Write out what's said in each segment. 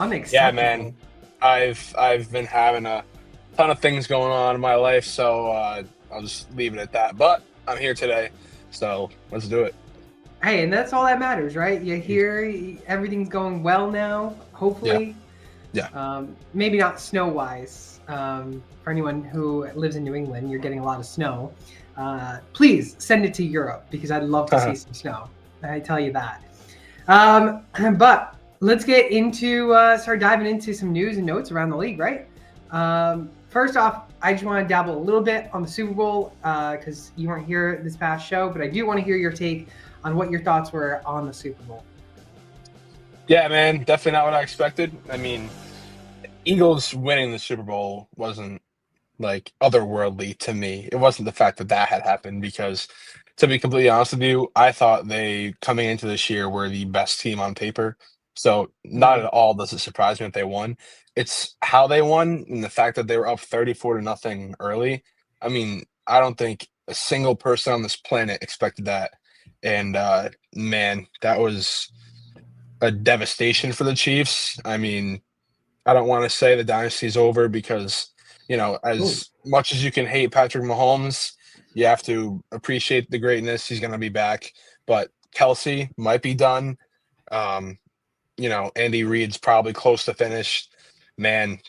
Yeah, man. Unacceptable. I've been having a ton of things going on in my life, so I'll just leave it at that. But I'm here today, so let's do it. Hey, and that's all that matters, right? You're here, everything's going well now, Yeah, hopefully. yeah. Maybe not snow-wise. For anyone who lives in New England, you're getting a lot of snow. Please send it to Europe because I'd love to see some snow. I tell you that. But let's get into start diving into some news and notes around the league, right? First off, I just want to dabble a little bit on the Super Bowl because you weren't here this past show, but I do want to hear your take on what your thoughts were on the Super Bowl. Yeah, man. Definitely not what I expected. I mean, Eagles winning the Super Bowl wasn't like otherworldly to me. It wasn't the fact that that had happened because, to be completely honest with you, I thought they coming into this year were the best team on paper. So not Mm. at all does it surprise me that they won. It's how they won and the fact that they were up 34 to nothing early. I mean, I don't think a single person on this planet expected that. And man, that was a devastation for the Chiefs. I mean, I don't want to say the dynasty's over because, Ooh. as much as you can hate Patrick Mahomes, you have to appreciate the greatness. He's going to be back, but Kelsey might be done. Um, Andy Reid's probably close to finished. Man,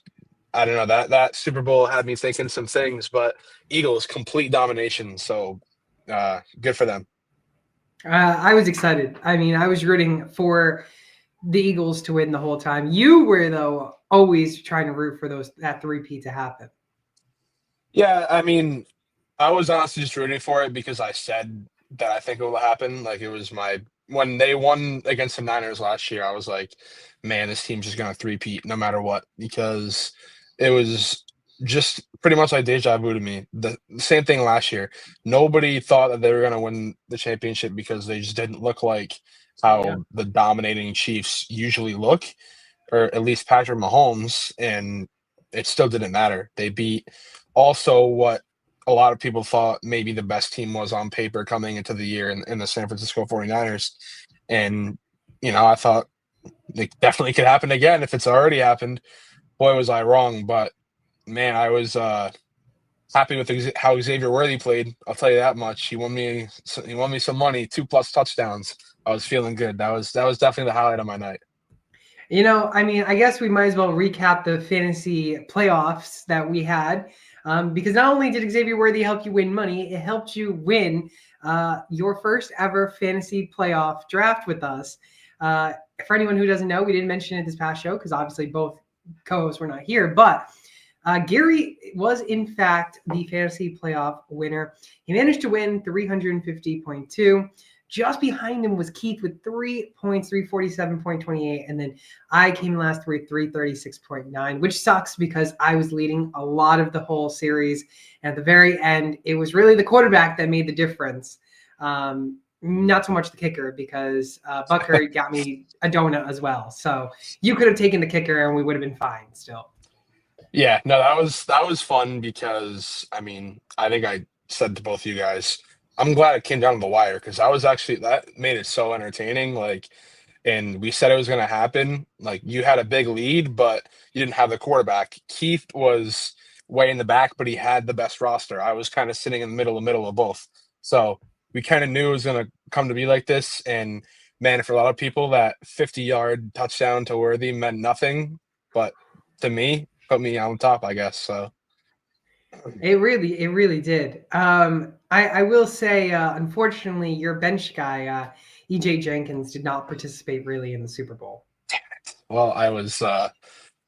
I don't know, that Super Bowl had me thinking some things, but Eagles complete domination. So good for them. I was excited. I mean, I was rooting for the Eagles to win the whole time. You were though always trying to root for that three-peat to happen. Yeah, I mean, I was honestly just rooting for it because I said that I think it will happen. Like it was my when they won against the Niners last year, I was like, man, this team's just gonna three-peat no matter what because it was just pretty much like deja vu to me. The same thing last year. Nobody thought that they were gonna win the championship because they just didn't look like Yeah. how the dominating Chiefs usually look, or at least Patrick Mahomes, and it still didn't matter. They beat also what a lot of people thought maybe the best team was on paper coming into the year in the San Francisco 49ers. And, I thought it definitely could happen again if it's already happened. Boy, was I wrong. But, man, I was happy with how Xavier Worthy played. I'll tell you that much. He won me some money, 2+ touchdowns. I was feeling good. That was definitely the highlight of my night. I mean, I guess we might as well recap the fantasy playoffs that we had because not only did Xavier Worthy help you win money, it helped you win your first ever fantasy playoff draft with us. For anyone who doesn't know, we didn't mention it this past show because obviously both co-hosts were not here, but Gary was in fact the fantasy playoff winner. He managed to win 350.2. Just behind him was Keith with 3 points, 347.28. And then I came last with 336.9, which sucks because I was leading a lot of the whole series. And at the very end, it was really the quarterback that made the difference. Not so much the kicker because Bucker got me a donut as well. So you could have taken the kicker and we would have been fine still. Yeah, no, that was fun because I mean, I think I said to both you guys, I'm glad it came down to the wire because I was actually that made it so entertaining. Like, and we said it was going to happen. Like, you had a big lead, but you didn't have the quarterback. Keith was way in the back, but he had the best roster. I was kind of sitting in the middle of both. So we kind of knew it was going to come to be like this. And man, for a lot of people, that 50-yard touchdown to Worthy meant nothing, but to me, put me on top, I guess. So It really did. I will say, unfortunately, your bench guy, EJ Jenkins, did not participate really in the Super Bowl. well, I was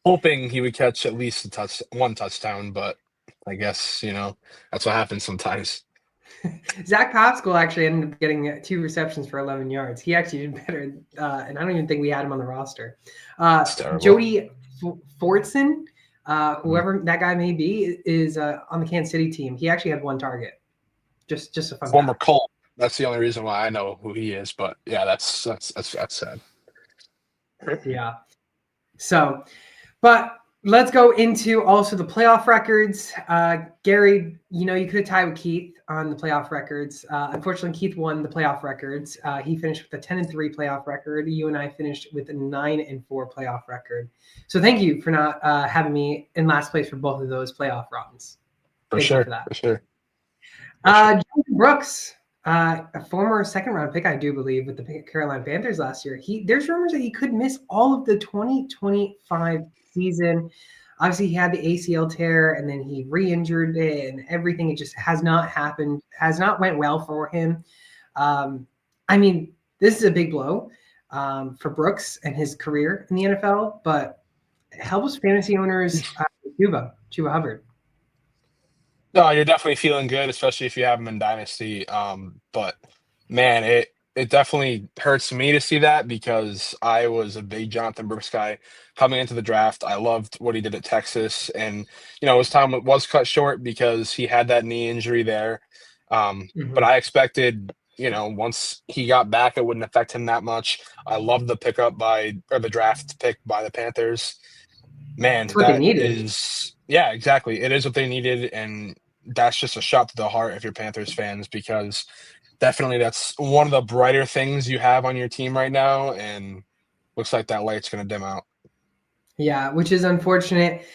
hoping he would catch at least one touchdown, but I guess, that's what happens sometimes. Zach Pascal actually ended up getting 2 receptions for 11 yards. He actually did better, and I don't even think we had him on the roster. It's terrible. Jody Fortson, Mhm. whoever that guy may be, is on the Kansas City team. He actually had one target. Just a fun Former fact. Colt. That's the only reason why I know who he is. But yeah, that's sad. Yeah. So, but Let's go into also the playoff records. Gary, you could have tied with Keith on the playoff records. Unfortunately, Keith won the playoff records. He finished with a 10-3 playoff record. You and I finished with a 9-4 playoff record. So thank you for not having me in last place for both of those playoff runs. For Thank you sure. for that. For sure. Jonathan Brooks, a former second-round pick, I do believe, with the Carolina Panthers last year. There's rumors that he could miss all of the 2025 season. Obviously, he had the ACL tear, and then he re-injured it, and everything. It just has not happened, has not went well for him. I mean, this is a big blow for Brooks and his career in the NFL, but it helps fantasy owners. Chuba Hubbard. No, you're definitely feeling good, especially if you have him in Dynasty. But man, it definitely hurts me to see that because I was a big Jonathan Brooks guy coming into the draft. I loved what he did at Texas, and his time was cut short because he had that knee injury there. But I expected, once he got back, it wouldn't affect him that much. I loved the the draft pick by the Panthers. Man, It's what they that needed. is, yeah, exactly. It is what they needed, and that's just a shot to the heart if you're Panthers fans because definitely that's one of the brighter things you have on your team right now, and looks like that light's going to dim out. Yeah, which is unfortunate.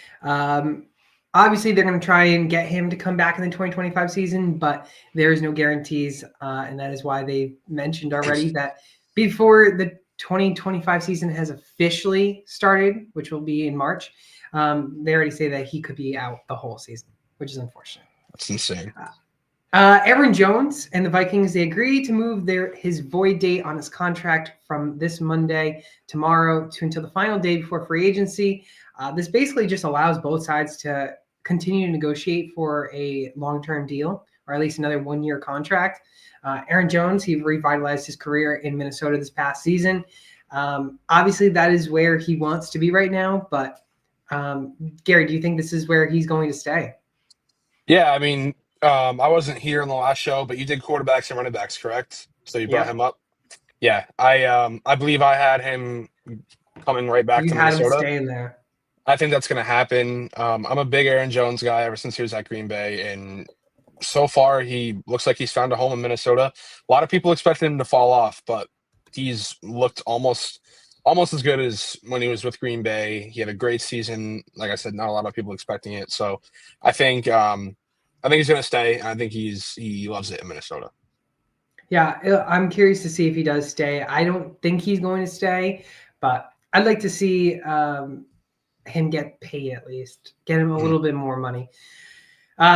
Obviously, they're going to try and get him to come back in the 2025 season, but there is no guarantees, and that is why they mentioned already that before the 2025 season has officially started, which will be in March, they already say that he could be out the whole season, which is unfortunate. That's insane. Aaron Jones and the Vikings, they agreed to move his void date on his contract from this Monday, tomorrow, to until the final day before free agency. This basically just allows both sides to continue to negotiate for a long-term deal, or at least another one-year contract. Aaron Jones, he revitalized his career in Minnesota this past season. Obviously, that is where he wants to be right now. But Gary, do you think this is where he's going to stay? Yeah, I mean, I wasn't here in the last show, but you did quarterbacks and running backs, correct? So you brought Yep. him up. Yeah, I believe I had him coming right back You to had him Minnesota. staying there. I think that's going to happen. I'm a big Aaron Jones guy ever since he was at Green Bay, and so far he looks like he's found a home in Minnesota. A lot of people expected him to fall off, but he's looked almost as good as when he was with Green Bay. He had a great season. Like I said, not a lot of people expecting it. So I think he's going to stay. I think he loves it in Minnesota. Yeah, I'm curious to see if he does stay. I don't think he's going to stay, but I'd like to see him get paid at least, get him a Mhm. little bit more money.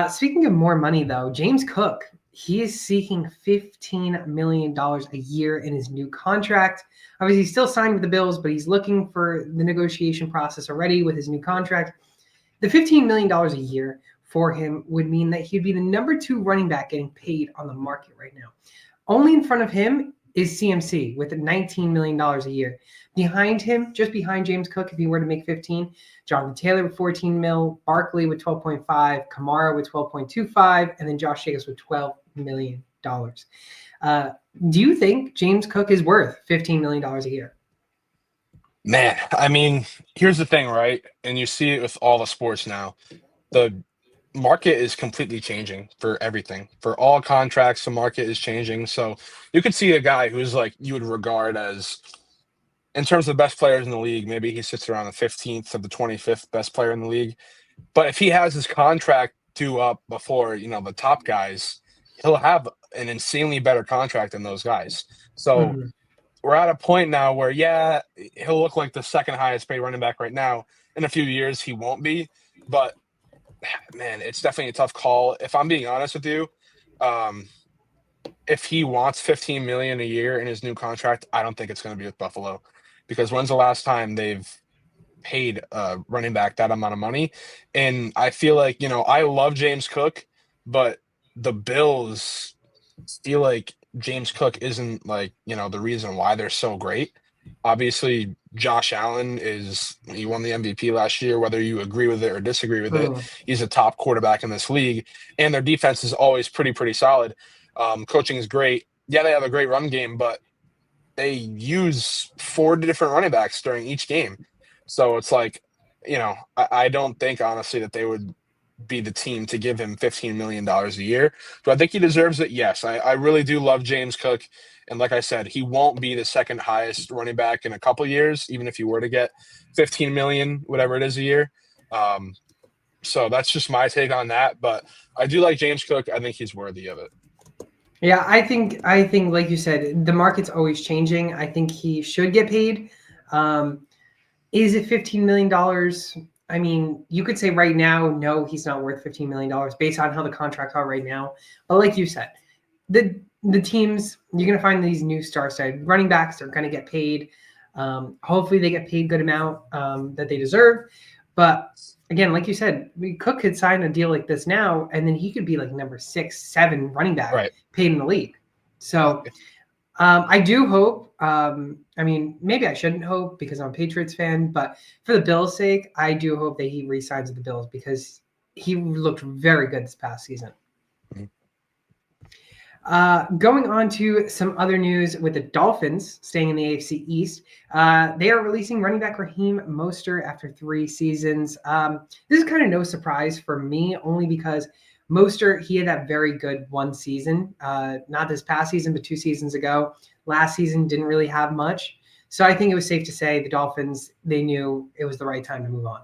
Speaking of more money, though, James Cook, he is seeking $15 million a year in his new contract. Obviously, he's still signed with the Bills, but he's looking for the negotiation process already with his new contract. The $15 million a year for him would mean that he'd be the number 2 running back getting paid on the market right now. Only in front of him is CMC with $19 million a year. Behind him, just behind James Cook, if he were to make 15, Jonathan Taylor with 14 mil, Barkley with 12.5, Kamara with 12.25, and then Josh Jacobs with $12 million. Do you think James Cook is worth $15 million a year? Man, I mean, here's the thing, right? And you see it with all the sports now. The market is completely changing for everything. For all contracts, the market is changing. So you could see a guy who's like you would regard as, in terms of the best players in the league, maybe he sits around the 15th or the 25th best player in the league. But if he has his contract due up before, the top guys, he'll have an insanely better contract than those guys. So Mhm. we're at a point now where, yeah, he'll look like the second highest paid running back right now. In a few years, he won't be. But man, it's definitely a tough call. If I'm being honest with you, um, if he wants 15 million a year in his new contract, I don't think it's going to be with Buffalo, because when's the last time they've paid a running back that amount of money? And I feel like, I love James Cook, but the Bills feel like James Cook isn't like, the reason why they're so great. Obviously, Josh Allen he won the MVP last year, whether you agree with it or disagree with it. Mm. He's a top quarterback in this league, and their defense is always pretty solid. Coaching is great. Yeah, they have a great run game, but they use 4 different running backs during each game. So it's like I don't think honestly that they would be the team to give him $15 million a year. Do I think he deserves it? Yes. I really do love James Cook. And like I said, he won't be the second highest running back in a couple years, even if you were to get 15 million, whatever it is a year. Um, so that's just my take on that. But I do like James Cook. I think he's worthy of it. Yeah, I think like you said, the market's always changing. I think he should get paid. Um, is it $15 million? I mean, you could say right now, no, he's not worth $15 million based on how the contracts are right now. But like you said, the teams you're going to find these new star-studded running backs are going to get paid. Hopefully, they get paid good amount that they deserve. But again, like you said, Cook could sign a deal like this now, and then he could be like number 6, 7 running back Right. paid in the league. So I do hope. I mean, maybe I shouldn't hope because I'm a Patriots fan, but for the Bills' sake, I do hope that he resigns with the Bills because he looked very good this past season. Mhm. Going on to some other news with the Dolphins staying in the AFC East. They are releasing running back Raheem Mostert after 3 seasons. This is kind of no surprise for me, only because Mostert, he had that very good one season, not this past season, but 2 seasons ago. Last season didn't really have much. So I think it was safe to say the Dolphins, they knew it was the right time to move on.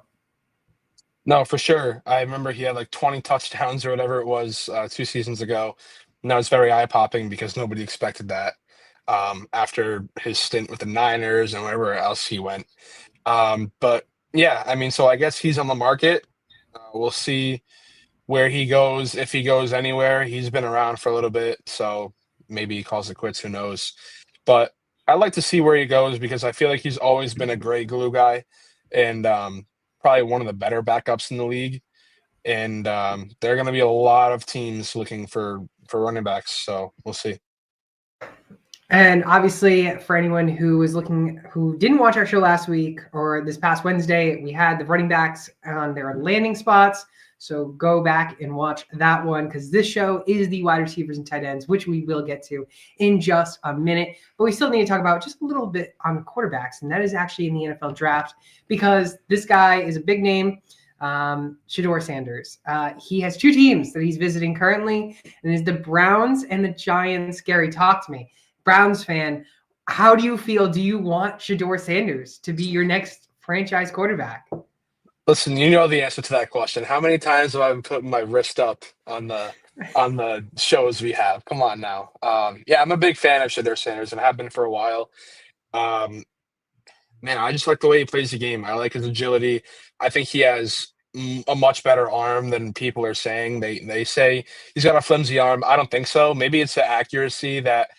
No, for sure. I remember he had like 20 touchdowns or whatever it was 2 seasons ago. And that was very eye popping because nobody expected that after his stint with the Niners and wherever else he went. But yeah, I mean, so I guess he's on the market. We'll see where he goes, if he goes anywhere. He's been around for a little bit, so maybe he calls it quits. Who knows? But I'd like to see where he goes because I feel like he's always been a great glue guy and probably one of the better backups in the league. And there are going to be a lot of teams looking for running backs, so we'll see. And obviously, for anyone who is looking, who didn't watch our show last week or this past Wednesday, we had the running backs on their landing spots. So go back and watch that one because this show is the wide receivers and tight ends, which we will get to in just a minute. But we still need to talk about just a little bit on quarterbacks, and that is actually in the NFL draft because this guy is a big name. Shedeur Sanders. He has 2 teams that he's visiting currently, and it's the Browns and the Giants. Gary, talk to me. Browns fan, how do you feel? Do you want Shedeur Sanders to be your next franchise quarterback? Listen, you know the answer to that question. How many times have I been putting my wrist up on the shows we have? Come on now. Yeah, I'm a big fan of Shedeur Sanders and have been for a while. Um, Man, I just like the way he plays the game. I like his agility. I think he has a much better arm than people are saying. They say he's got a flimsy arm. I don't think so. Maybe it's the accuracy that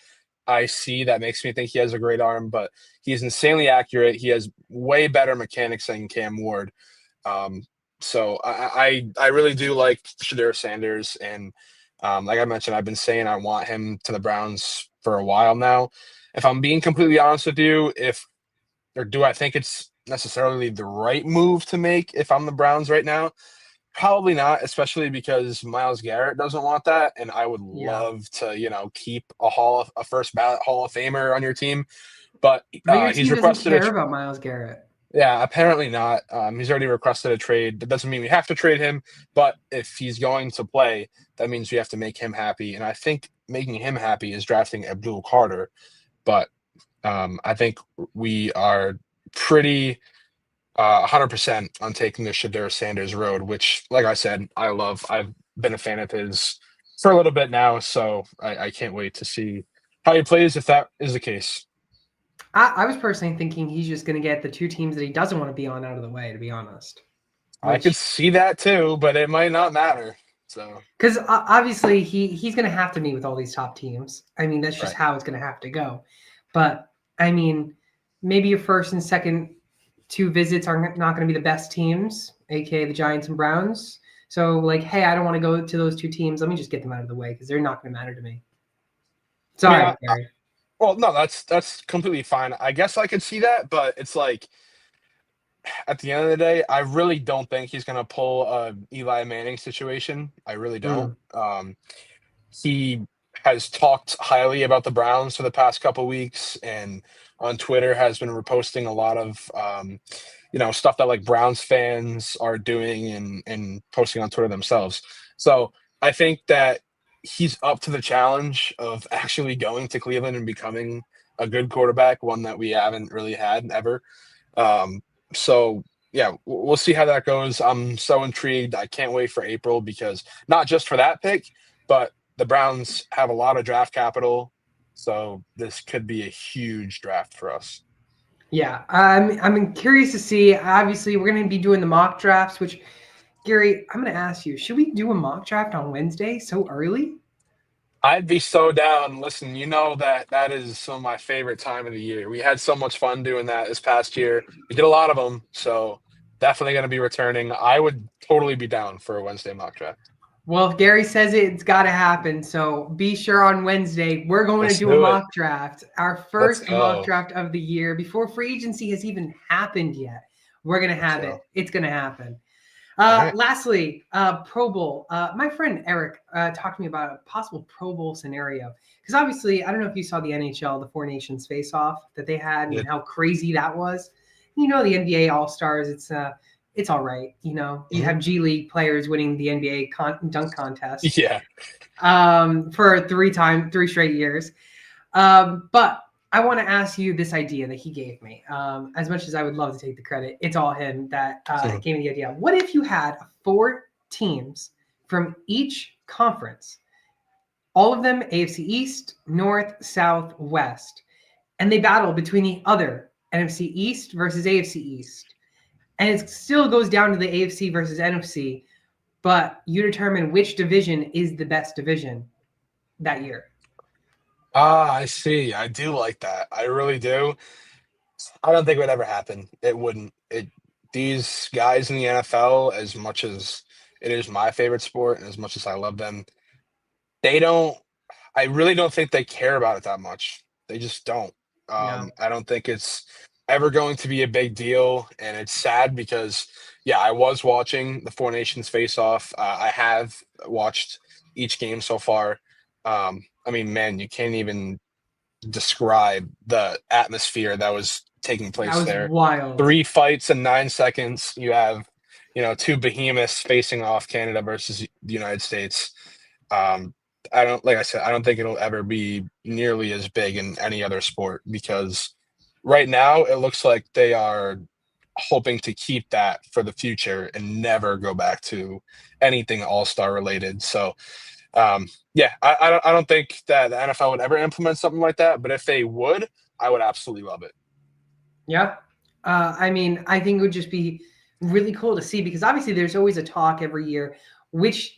I see that makes me think he has a great arm, but he's insanely accurate. He has way better mechanics than Cam Ward. Um, so I really do like Shedeur Sanders, and like I mentioned, I've been saying I want him to the Browns for a while now. If I'm being completely honest with you, if or do I think it's necessarily the right move to make if I'm the Browns right now? Probably not, especially because Myles Garrett doesn't want that, and I would Yeah. love to, keep a first ballot Hall of Famer on your team. But But your he's team doesn't requested a care about Myles Garrett. yeah, apparently not. He's already requested a trade. That doesn't mean we have to trade him, but if he's going to play, that means we have to make him happy. And I think making him happy is drafting Abdul Carter. But I think we are pretty 100% on taking the Shedeur Sanders road, which, like I said, I love. I've been a fan of his for a little bit now, so I can't wait to see how he plays if that is the case. I was personally thinking he's just going to get the 2 teams that he doesn't want to be on out of the way, to be honest. I could Which, see that too, but it might not matter. So, because obviously he's going to have to meet with all these top teams. I mean, that's just right. how it's going to have to go. But I mean, maybe your first and second 2 visits are not going to be the best teams, aka the Giants and Browns. So, like, hey, I don't want to go to those 2 teams. Let me just get them out of the way because they're not going to matter to me. I mean, Sorry, Gary. well, no, that's completely fine. I guess I could see that, but it's like at the end of the day, I really don't think he's gonna pull a Eli Manning situation. I really don't. Mm. He has talked highly about the Browns for the past couple weeks, and on Twitter has been reposting a lot of stuff that like Browns fans are doing and posting on Twitter themselves. So I think that he's up to the challenge of actually going to Cleveland and becoming a good quarterback, one that we haven't really had ever. Um, so yeah, we'll see how that goes. I'm so intrigued. I can't wait for April because not just for that pick, but the Browns have a lot of draft capital. So this could be a huge draft for us. Yeah, I'm curious to see. Obviously, we're going to be doing the mock drafts. Which, Gary, I'm going to ask you: should we do a mock draft on Wednesday so early? I'd be so down. Listen, you know that is some of my favorite time of the year. We had so much fun doing that this past year. We did a lot of them, so definitely going to be returning. I would totally be down for a Wednesday mock draft. Well, if Gary says it, it's got to happen. So be sure on Wednesday, we're going to Let's do a do it. mock draft, our Let's first mock go. draft of the year before free agency has even happened yet. We're going to Let's have go. it. It's going to happen. All right. Lastly, Pro Bowl. My friend Eric talked to me about a possible Pro Bowl scenario. Because obviously, I don't know if you saw the NHL, the Four Nations face off that they had and Good. how crazy that was. The NBA All Stars, it's all right. You Mhm. have G League players winning the NBA dunk contest Yeah. for three straight years. But I want to ask you this idea that he gave me. As much as I would love to take the credit, it's all him that Mhm. gave me the idea. What if you had four teams from each conference, all of them AFC East, North, South, West, and they battle between the other NFC East versus AFC East? And it still goes down to the AFC versus NFC, but you determine which division is the best division that year. Ah, I see. I do like that. I really do. I don't think it would ever happen. It wouldn't. These guys in the NFL, as much as it is my favorite sport and as much as I love them, they don't I really don't think they care about it that much. They just don't. No. I don't think it's ever going to be a big deal, and it's sad because, yeah, I was watching the Four Nations face off. I have watched each game so far. I mean, man, you can't even describe the atmosphere that was taking That place was there. wild. 3 fights in 9 seconds. You have, two behemoths facing off, Canada versus the United States. Um, I don't, like I said, I don't think it'll ever be nearly as big in any other sport because right now it looks like they are hoping to keep that for the future and never go back to anything all-star related. So, yeah, I don't think that the NFL would ever implement something like that, but if they would, I would absolutely love it. Yeah. I mean, I think it would just be really cool to see because obviously there's always a talk every year which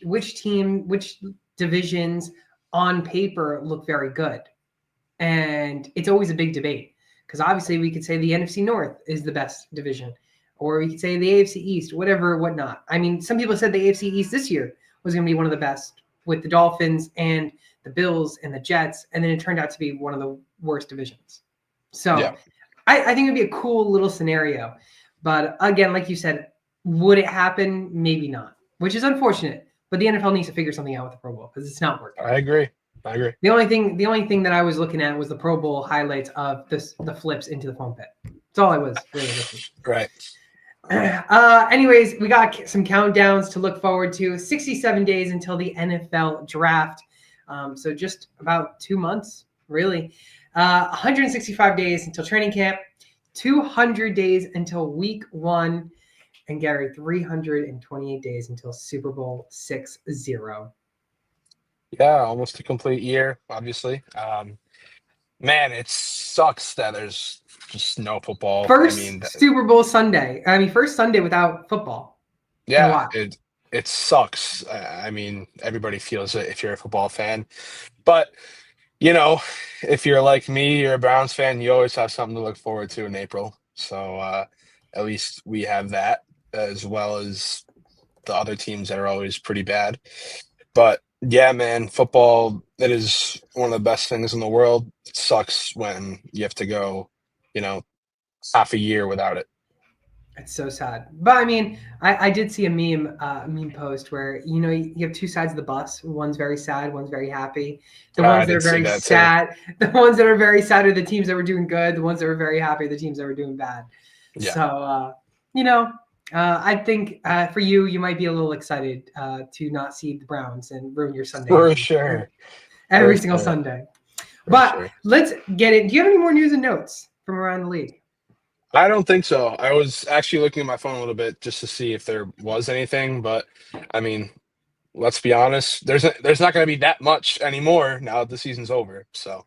divisions on paper look very good. And it's always a big debate because obviously we could say the NFC North is the best division, or we could say the AFC East, whatever, whatnot. I mean, some people said the AFC East this year was going to be one of the best with the Dolphins and the Bills and the Jets, and then it turned out to be one of the worst divisions. Yeah, So I think it'd be a cool little scenario. But again, like you said, would it happen? Maybe not, which is unfortunate. But the NFL needs to figure something out with the Pro Bowl because it's not working. I agree. I agree. The only thing that I was looking at was the Pro Bowl highlights of the flips into the foam pit. That's all I was really looking. Right. Anyways, we got some countdowns to look forward to. 67 days until the NFL draft. So just about 2 months, really. 165 days until training camp. 200 days until week 1. And Gary, 328 days until Super Bowl 60. Yeah, almost a complete year, obviously. Man, it sucks that there's just no football. I mean, First Super Bowl Sunday. I mean, first Sunday without football in a yeah, while. it sucks. I mean, everybody feels it if you're a football fan, but you know, if you're like me, you're a Browns fan, you always have something to look forward to in April. So at least we have that as well as the other teams that are always pretty bad. But yeah, man, football, it is one of the best things in the world. It sucks when you have to go, you know, half a year without it. It's so sad. But I mean, I did see a meme post where you have two sides of the bus. One's very sad, one's very happy. The I ones that did are see very that too. sad, the ones that are very sad are the teams that were doing good. The ones that were very happy, are the teams that were doing bad. Yeah. So I think for you, you might be a little excited to not see the Browns and ruin your Sunday For every sure. For every single sure. Sunday. For But sure. let's get it. Do you have any more news and notes from around the league? I don't think so. I was actually looking at my phone a little bit just to see if there was anything, but I mean, let's be honest, there's not going to be that much anymore now that the season's over. So,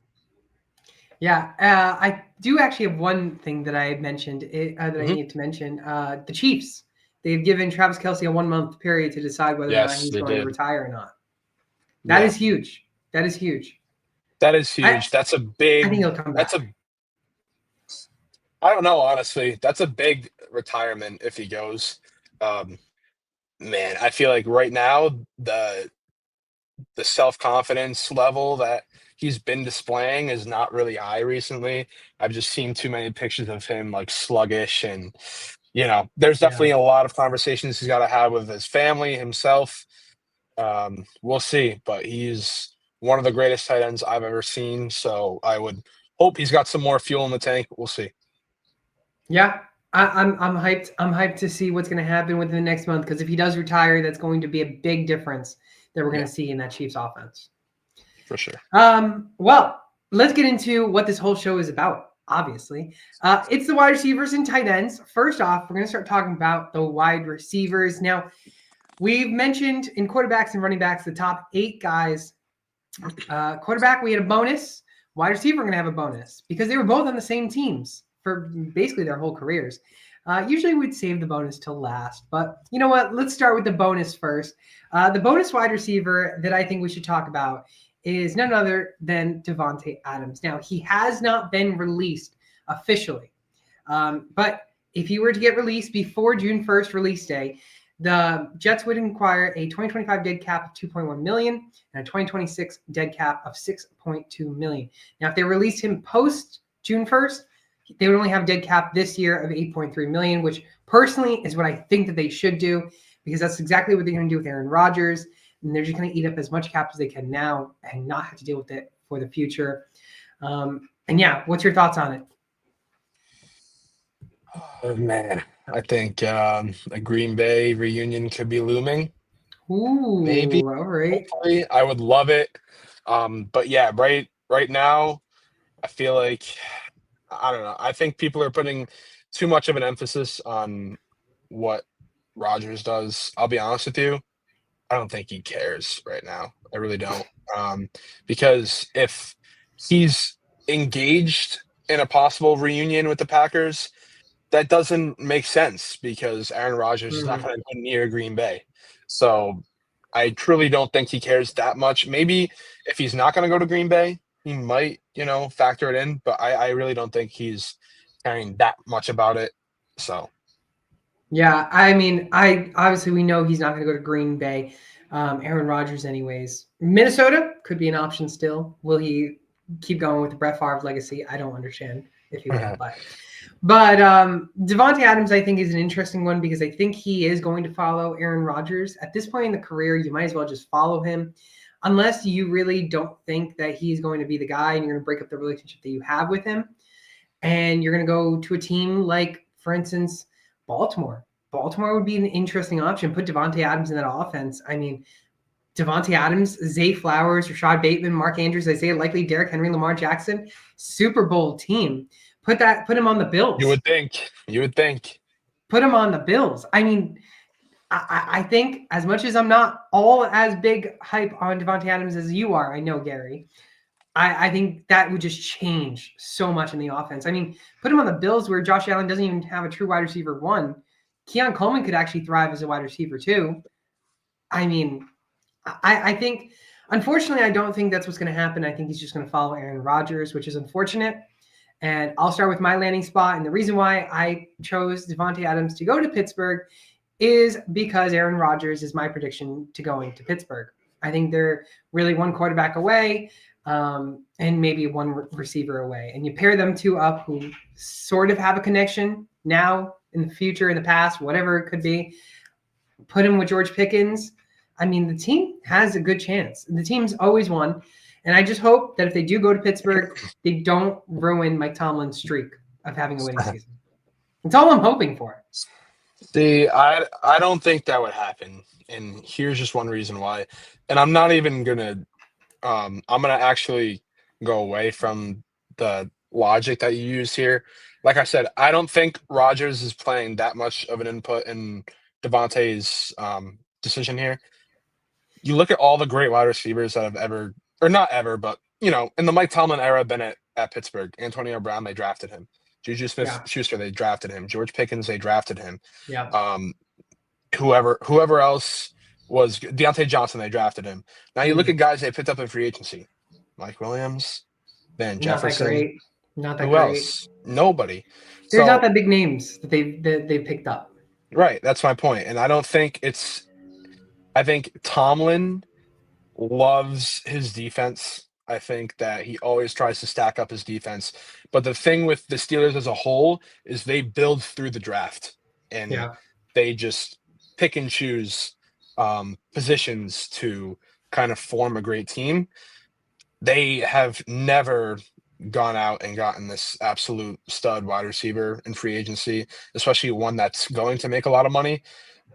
Yeah, I do actually have one thing that I had mentioned that I mhm. needed to mention. The Chiefs, they've given Travis Kelce a 1 month period to decide whether or not Yes, he's they going to did. retire or not. That Yeah, is huge. That is huge. that is I huge. That's a I think big. he'll come That's back. a. I don't know, honestly. That's a big retirement if he goes. Um, Man, I feel like right now the self-confidence level that he's been displaying is not really high recently. I've just seen too many pictures of him like sluggish and there's Yeah. definitely a lot of conversations he's got to have with his family, himself. We'll see, but he's one of the greatest tight ends I've ever seen. So I would hope he's got some more fuel in the tank. We'll see. Yeah, I'm hyped. I'm hyped to see what's going to happen within the next month because if he does retire, that's going to be a big difference that we're going Yeah, to see in that Chiefs offense. for sure. Well, let's get into what this whole show is about. Obviously, it's the wide receivers and tight ends. First off, we're going to start talking about the wide receivers. Now, we've mentioned in quarterbacks and running backs the top 8 guys. Quarterback, we had a bonus. Wide receiver, we're going to have a bonus because they were both on the same teams for basically their whole careers. Usually we'd save the bonus till last, but you know what? Let's start with the bonus first. The bonus wide receiver that I think we should talk about is none other than Davante Adams. Now, he has not been released officially, but if he were to get released before June 1st release day, the Jets would acquire a 2025 dead cap of 2.1 million and a 2026 dead cap of 6.2 million. Now, if they released him post June 1st, they would only have a dead cap this year of 8.3 million, which personally is what I think that they should do because that's exactly what they're going to do with Aaron Rodgers. And they're just going to eat up as much cap as they can now and not have to deal with it for the future. And yeah, what's your thoughts on it? Oh man, I think a Green Bay reunion could be looming. Maybe, Ooh, all right. hopefully, I would love it. But yeah, right now, I feel like I don't know. I think people are putting too much of an emphasis on what Rogers does. I'll be honest with you. I don't think he cares right now. I really don't. Because if he's engaged in a possible reunion with the Packers, that doesn't make sense because Aaron Rodgers is not Mhm. going to go near Green Bay. So I truly don't think he cares that much. Maybe if he's not going to go to Green Bay, he might, factor it in. But I really don't think he's caring that much about it. So Yeah, I mean, I obviously we know he's not going to go to Green Bay. Aaron Rodgers, anyways. Minnesota could be an option still. Will he keep going with the Brett Favre legacy? I don't understand if he will, but Devontae Adams, I think, is an interesting one because I think he is going to follow Aaron Rodgers at this point in the career. You might as well just follow him, unless you really don't think that he's going to be the guy and you're going to break up the relationship that you have with him, and you're going to go to a team like, for instance, Baltimore. Baltimore would be an interesting option. Put Devontae Adams in that offense. I mean, Devontae Adams, Zay Flowers, Rashad Bateman, Mark Andrews, Isaiah Likely, Derrick Henry, Lamar Jackson, Super Bowl team. Put him on the you Bills. would think. You would think. Put him on the Bills. I mean, I think as much as I'm not all as big hype on Devontae Adams as you are, I know, Gary, I think that would just change so much in the offense. I mean, put him on the Bills where Josh Allen doesn't even have a true wide receiver one. Keon Coleman could actually thrive as a wide receiver too. I mean, I think, unfortunately, I don't think that's what's going to happen. I think he's just going to follow Aaron Rodgers, which is unfortunate. And I'll start with my landing spot. And the reason why I chose Devontae Adams to go to Pittsburgh is because Aaron Rodgers is my prediction to going to Pittsburgh. I think they're really one quarterback away and maybe one receiver away. And you pair them two up who sort of have a connection now, in the future, in the past, whatever it could be. Put him with George Pickens. I mean, the team has a good chance. The team's always won. And I just hope that if they do go to Pittsburgh, they don't ruin Mike Tomlin's streak of having a winning season. That's all I'm hoping for. See, I don't think that would happen, and here's just one reason why. And I'm not even gonna I'm gonna actually go away from the logic that you use here. Like I said, I don't think Rodgers is playing that much of an input in Devontae's decision here. You look at all the great wide receivers that have ever, or not ever, but in the Mike Tomlin era, been at Pittsburgh. Antonio Brown, they drafted him. Juju Smith Yeah, Schuster, they drafted him. George Pickens, they drafted him. yeah. Um, whoever else was Deontay Johnson, they drafted him. Now you look Mm, at guys they picked up in free agency: Mike Williams, Van not that Jefferson. great. Not that Who great. else? Nobody. There's not So that big names that they picked up. right, that's my point. And I don't think it's. I think Tomlin loves his defense. I think that he always tries to stack up his defense. But the thing with the Steelers as a whole is they build through the draft and Yeah, they just pick and choose positions to kind of form a great team. They have never gone out and gotten this absolute stud wide receiver in free agency, especially one that's going to make a lot of money.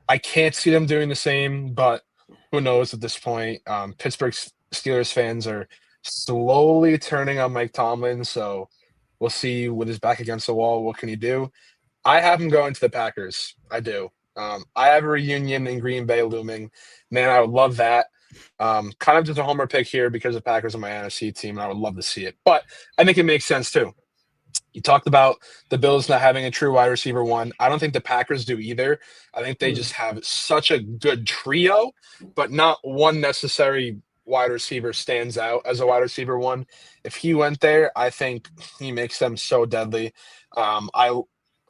I can't see them doing the same, but who knows at this point? Pittsburgh Steelers fans are slowly turning on Mike Tomlin, so we'll see with his back against the wall. What can he do? I have him going to the Packers. I do. I have a reunion in Green Bay looming. Man, I would love that. Kind of just a homer pick here because the Packers are my NFC team, and I would love to see it. But I think it makes sense too. You talked about the Bills not having a true wide receiver one. I don't think the Packers do either. I think they just mm, have such a good trio, but not one necessary wide receiver stands out as a wide receiver one. If he went there, I think he makes them so deadly.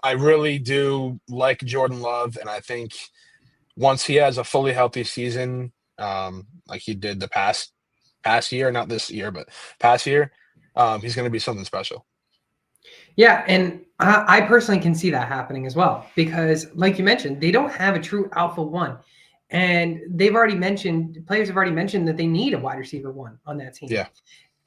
I really do like Jordan Love, and I think once he has a fully healthy season, like he did the past year, not this year, but past year, he's going to be something special. yeah. And I personally can see that happening as well because, like you mentioned, they don't have a true alpha one, and players have already mentioned that they need a wide receiver one on that team. Yeah,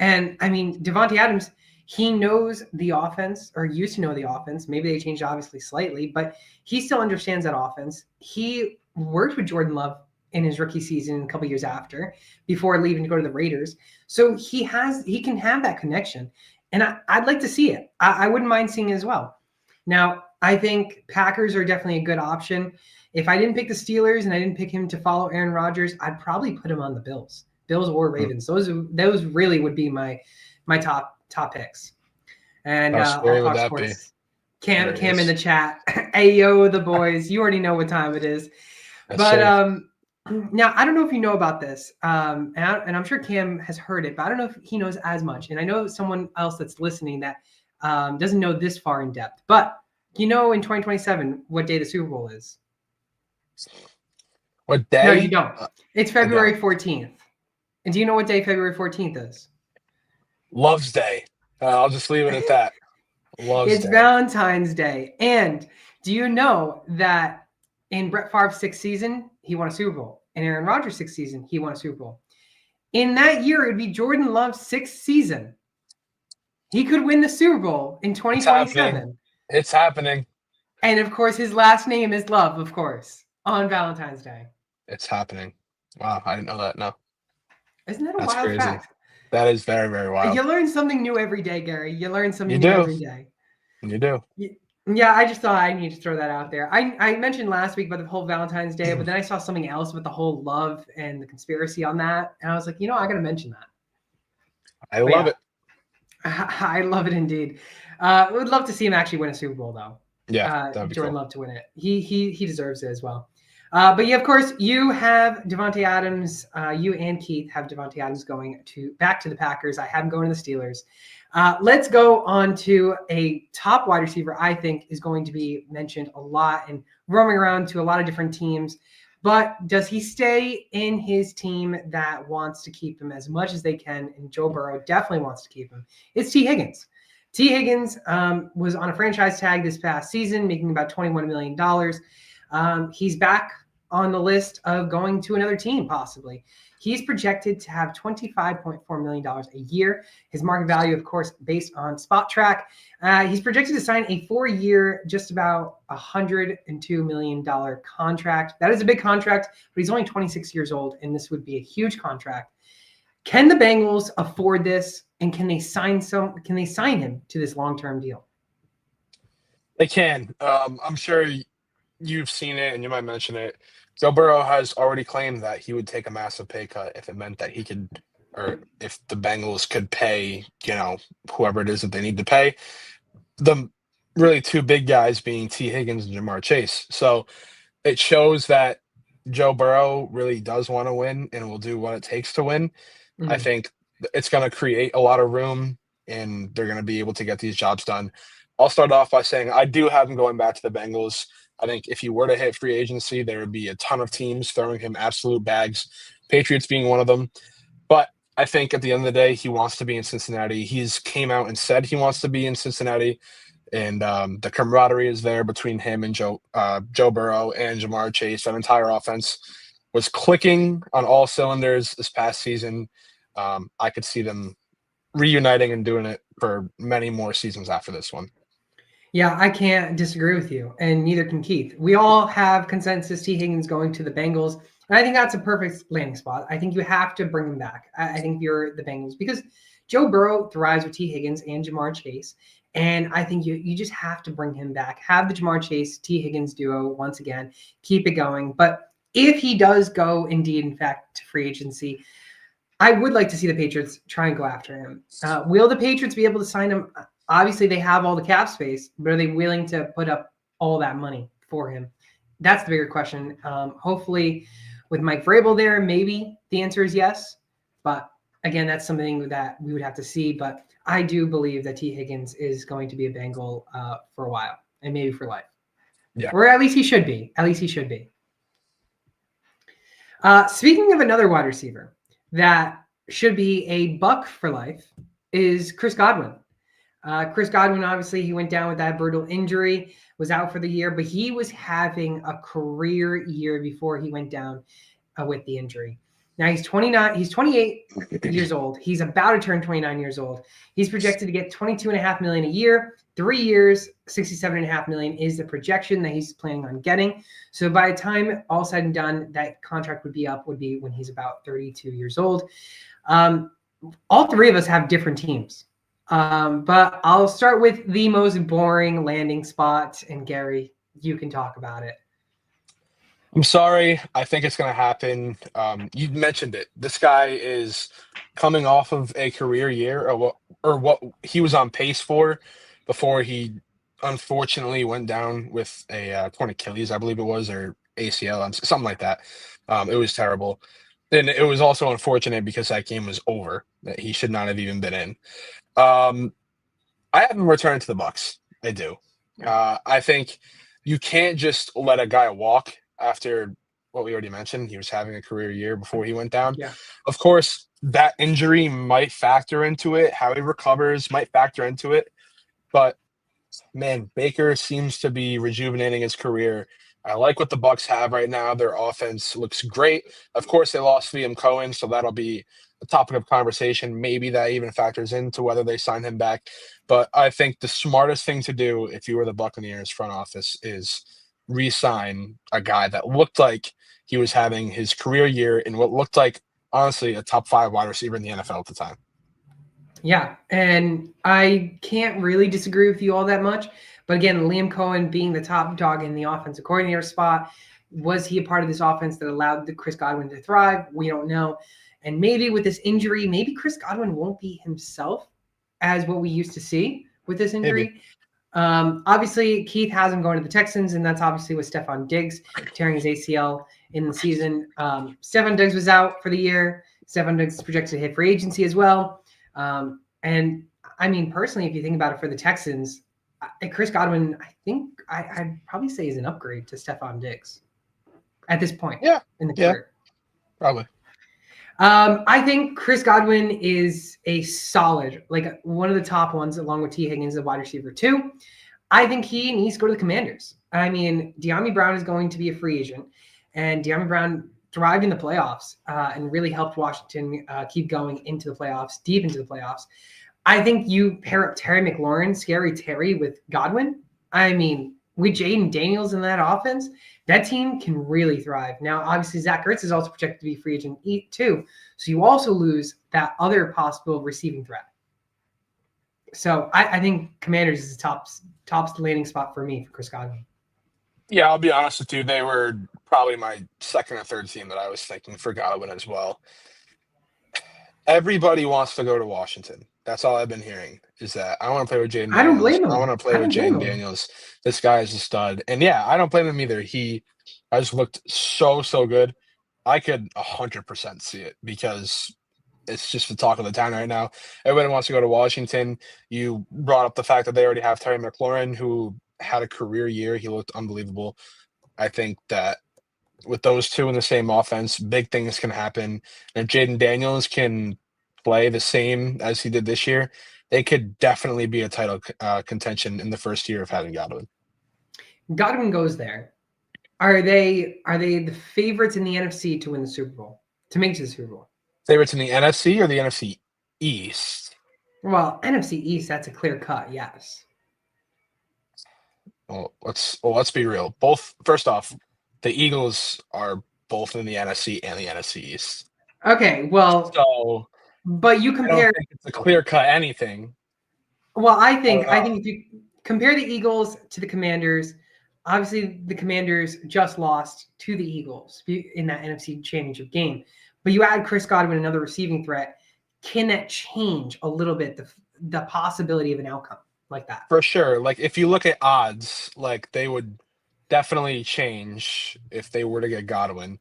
And I mean, Devontae Adams, he knows the offense or used to know the offense. Maybe they changed obviously slightly, but he still understands that offense. He worked with Jordan Love in his rookie season a couple years after before leaving to go to the Raiders. So he can have that connection. And I'd like to see it. I wouldn't mind seeing it as well. Now, I think Packers are definitely a good option. If I didn't pick the Steelers and I didn't pick him to follow Aaron Rodgers, I'd probably put him on the Bills or mm, Ravens. Those really would be my top picks. And how I'll scary would talk that be? sports. Cam in Hilarious. the chat. Hey yo, the boys. You already know what time it is. Yes, But sir. now I don't know if you know about this, and I'm sure Cam has heard it, but I don't know if he knows as much. And I know someone else that's listening that doesn't know this far in depth. But in 2027 what day the Super Bowl is? What No, you day? don't. It's I don't. February 14th. And do you know what day February 14th is? Love's Day. I'll just leave it at that. Love's It's Day. Valentine's Day. And do you know that in Brett Favre's sixth season, he won a Super Bowl? In Aaron Rodgers' sixth season, he won a Super Bowl. In that year, it would be Jordan Love's sixth season. He could win the Super Bowl in It's happening. 2027. It's happening. And of course, his last name is Love, of course, on Valentine's Day. It's happening. Wow, I didn't know that. No, Isn't that a that's wild crazy. fact? That is very, very You wild. learn something new every day, Gary. You learn You something new do. every day. You do. Yeah, I just thought I need to throw that out there. I mentioned last week about the whole Valentine's Day, but then I saw something else with the whole love and the conspiracy on that. And I was like, I got to mention that. I But love yeah, it. I love it indeed. Would love to see him actually win a Super Bowl, though. Yeah, that'd be Jordan cool. Love to win it. He deserves it as well. But yeah, of course, you have Devontae Adams. You and Keith have Devontae Adams going back to the Packers. I have him going to the Steelers. Let's go on to a top wide receiver. I think is going to be mentioned a lot and roaming around to a lot of different teams. But does he stay in his team that wants to keep him as much as they can? And Joe Burrow definitely wants to keep him. It's T. Higgins. T. Higgins was on a franchise tag this past season, making about $21 million. He's back on the list of going to another team, possibly. He's projected to have $25.4 million a year. His market value, of course, based on Spot Track. He's projected to sign a 4-year, just about $102 million contract. That is a big contract, but he's only 26 years old, and this would be a huge contract. Can the Bengals afford this, and can they sign him to this long-term deal? They can. I'm sure you've seen it, and you might mention it. Joe Burrow has already claimed that he would take a massive pay cut if it meant that he could, or if the Bengals could pay, whoever it is that they need to pay. The really two big guys being T. Higgins and Jamar Chase. So it shows that Joe Burrow really does want to win and will do what it takes to win. Mm-hmm. I think it's going to create a lot of room, and they're going to be able to get these jobs done. I'll start off by saying I do have him going back to the Bengals. I think if he were to hit free agency, there would be a ton of teams throwing him absolute bags, Patriots being one of them. But I think at the end of the day, he wants to be in Cincinnati. He's came out and said he wants to be in Cincinnati, and the camaraderie is there between him and Joe Burrow and Jamar Chase. That entire offense was clicking on all cylinders this past season. I could see them reuniting and doing it for many more seasons after this one. Yeah, I can't disagree with you, and neither can Keith. We all have consensus T. Higgins going to the Bengals, and I think that's a perfect landing spot. I think you have to bring him back. I think you're the Bengals because Joe Burrow thrives with T. Higgins and Jamar Chase, and I think you just have to bring him back. Have the Jamar Chase, T. Higgins duo once again. Keep it going. But if he does go indeed, in fact, to free agency, I would like to see the Patriots try and go after him. Will the Patriots be able to sign him? Obviously, they have all the cap space, but are they willing to put up all that money for him? That's the bigger question. Hopefully, with Mike Vrabel there, maybe the answer is yes. But again, that's something that we would have to see. But I do believe that T. Higgins is going to be a Bengal for a while and maybe for life. Yeah. Or at least he should be. Speaking of another wide receiver that should be a buck for life is Chris Godwin. Chris Godwin, obviously, he went down with that brutal injury, was out for the year, but he was having a career year before he went down with the injury. Now he's 29. He's 28 years old. He's about to turn 29 years old. He's projected to get $22.5 million a year. 3 years, $67.5 million is the projection that he's planning on getting. So by the time all said and done, that contract would be when he's about 32 years old. All three of us have different teams. But I'll start with the most boring landing spot, and Gary, you can talk about it. I'm sorry. I think it's going to happen. You mentioned it. This guy is coming off of a career year, or what he was on pace for before he unfortunately went down with a torn Achilles, I believe it was, or ACL, something like that. It was terrible. And it was also unfortunate because that game was over, that he should not have even been in. I have him return to the Bucs. I do. I think you can't just let a guy walk after what we already mentioned. He was having a career year before he went down. Yeah. Of course, that injury might factor into it. How he recovers might factor into it. But, man, Baker seems to be rejuvenating his career. I like what the Bucs have right now. Their offense looks great. Of course, they lost Liam Cohen, so that'll be a topic of conversation. Maybe that even factors into whether they sign him back. But I think the smartest thing to do if you were the Buccaneers front office is re-sign a guy that looked like he was having his career year in what looked like, honestly, a top 5 wide receiver in the NFL at the time. Yeah, and I can't really disagree with you all that much. But again, Liam Cohen being the top dog in the offensive coordinator spot, was he a part of this offense that allowed the Chris Godwin to thrive? We don't know. And maybe with this injury, maybe Chris Godwin won't be himself as what we used to see with this injury. Obviously, Keith has him going to the Texans, and that's obviously with Stephon Diggs tearing his ACL in the season. Stephon Diggs was out for the year. Stephon Diggs is projected to hit free agency as well. And I mean, personally, if you think about it for the Texans, Chris Godwin, I think I'd probably say is an upgrade to Stephon Diggs at this point in the career. Probably. I think Chris Godwin is a solid, like one of the top ones, along with T. Higgins, the wide receiver 2. I think he needs to go to the Commanders. I mean, De'Ami Brown is going to be a free agent. and De'Armond Brown thrived in the playoffs and really helped Washington keep going into the playoffs, deep into the playoffs. I think you pair up Terry McLaurin, Scary Terry, with Godwin. I mean, with Jaden Daniels in that offense, that team can really thrive. Now, obviously, Zach Ertz is also projected to be free agent too, so you also lose that other possible receiving threat. So I think Commanders is the top landing spot for me for Chris Godwin. Yeah, I'll be honest with you. They were probably my second or third team that I was thinking for Godwin as well. Everybody wants to go to Washington. That's all I've been hearing is that I want to play with Jaden I don't Daniels. blame I him. want to play I with don't blame Jaden him. Daniels. This guy is a stud. And yeah, I don't blame him either. I just looked so good. I could 100% see it because it's just the talk of the town right now. Everybody wants to go to Washington. You brought up the fact that they already have Terry McLaurin, who had a career year. He looked unbelievable. I think that with those two in the same offense, big things can happen. And if Jaden Daniels can play the same as he did this year, they could definitely be a title contention in the first year of having Godwin. Godwin goes there. Are they the favorites in the NFC to win the Super Bowl, to make it to the Super Bowl? Favorites in the NFC or the NFC East? Well, NFC East, that's a clear cut, yes. Well, let's be real. Both first off, the Eagles are both in the NFC and the NFC East. Okay, well, So but you I don't compare. think it's a clear cut anything. Well, I I don't think know. if you compare the Eagles to the Commanders, obviously the Commanders just lost to the Eagles in that NFC Championship game. But you add Chris Godwin, another receiving threat, can that change a little bit the possibility of an outcome like that? For sure. Like if you look at odds, like they would definitely change if they were to get Godwin.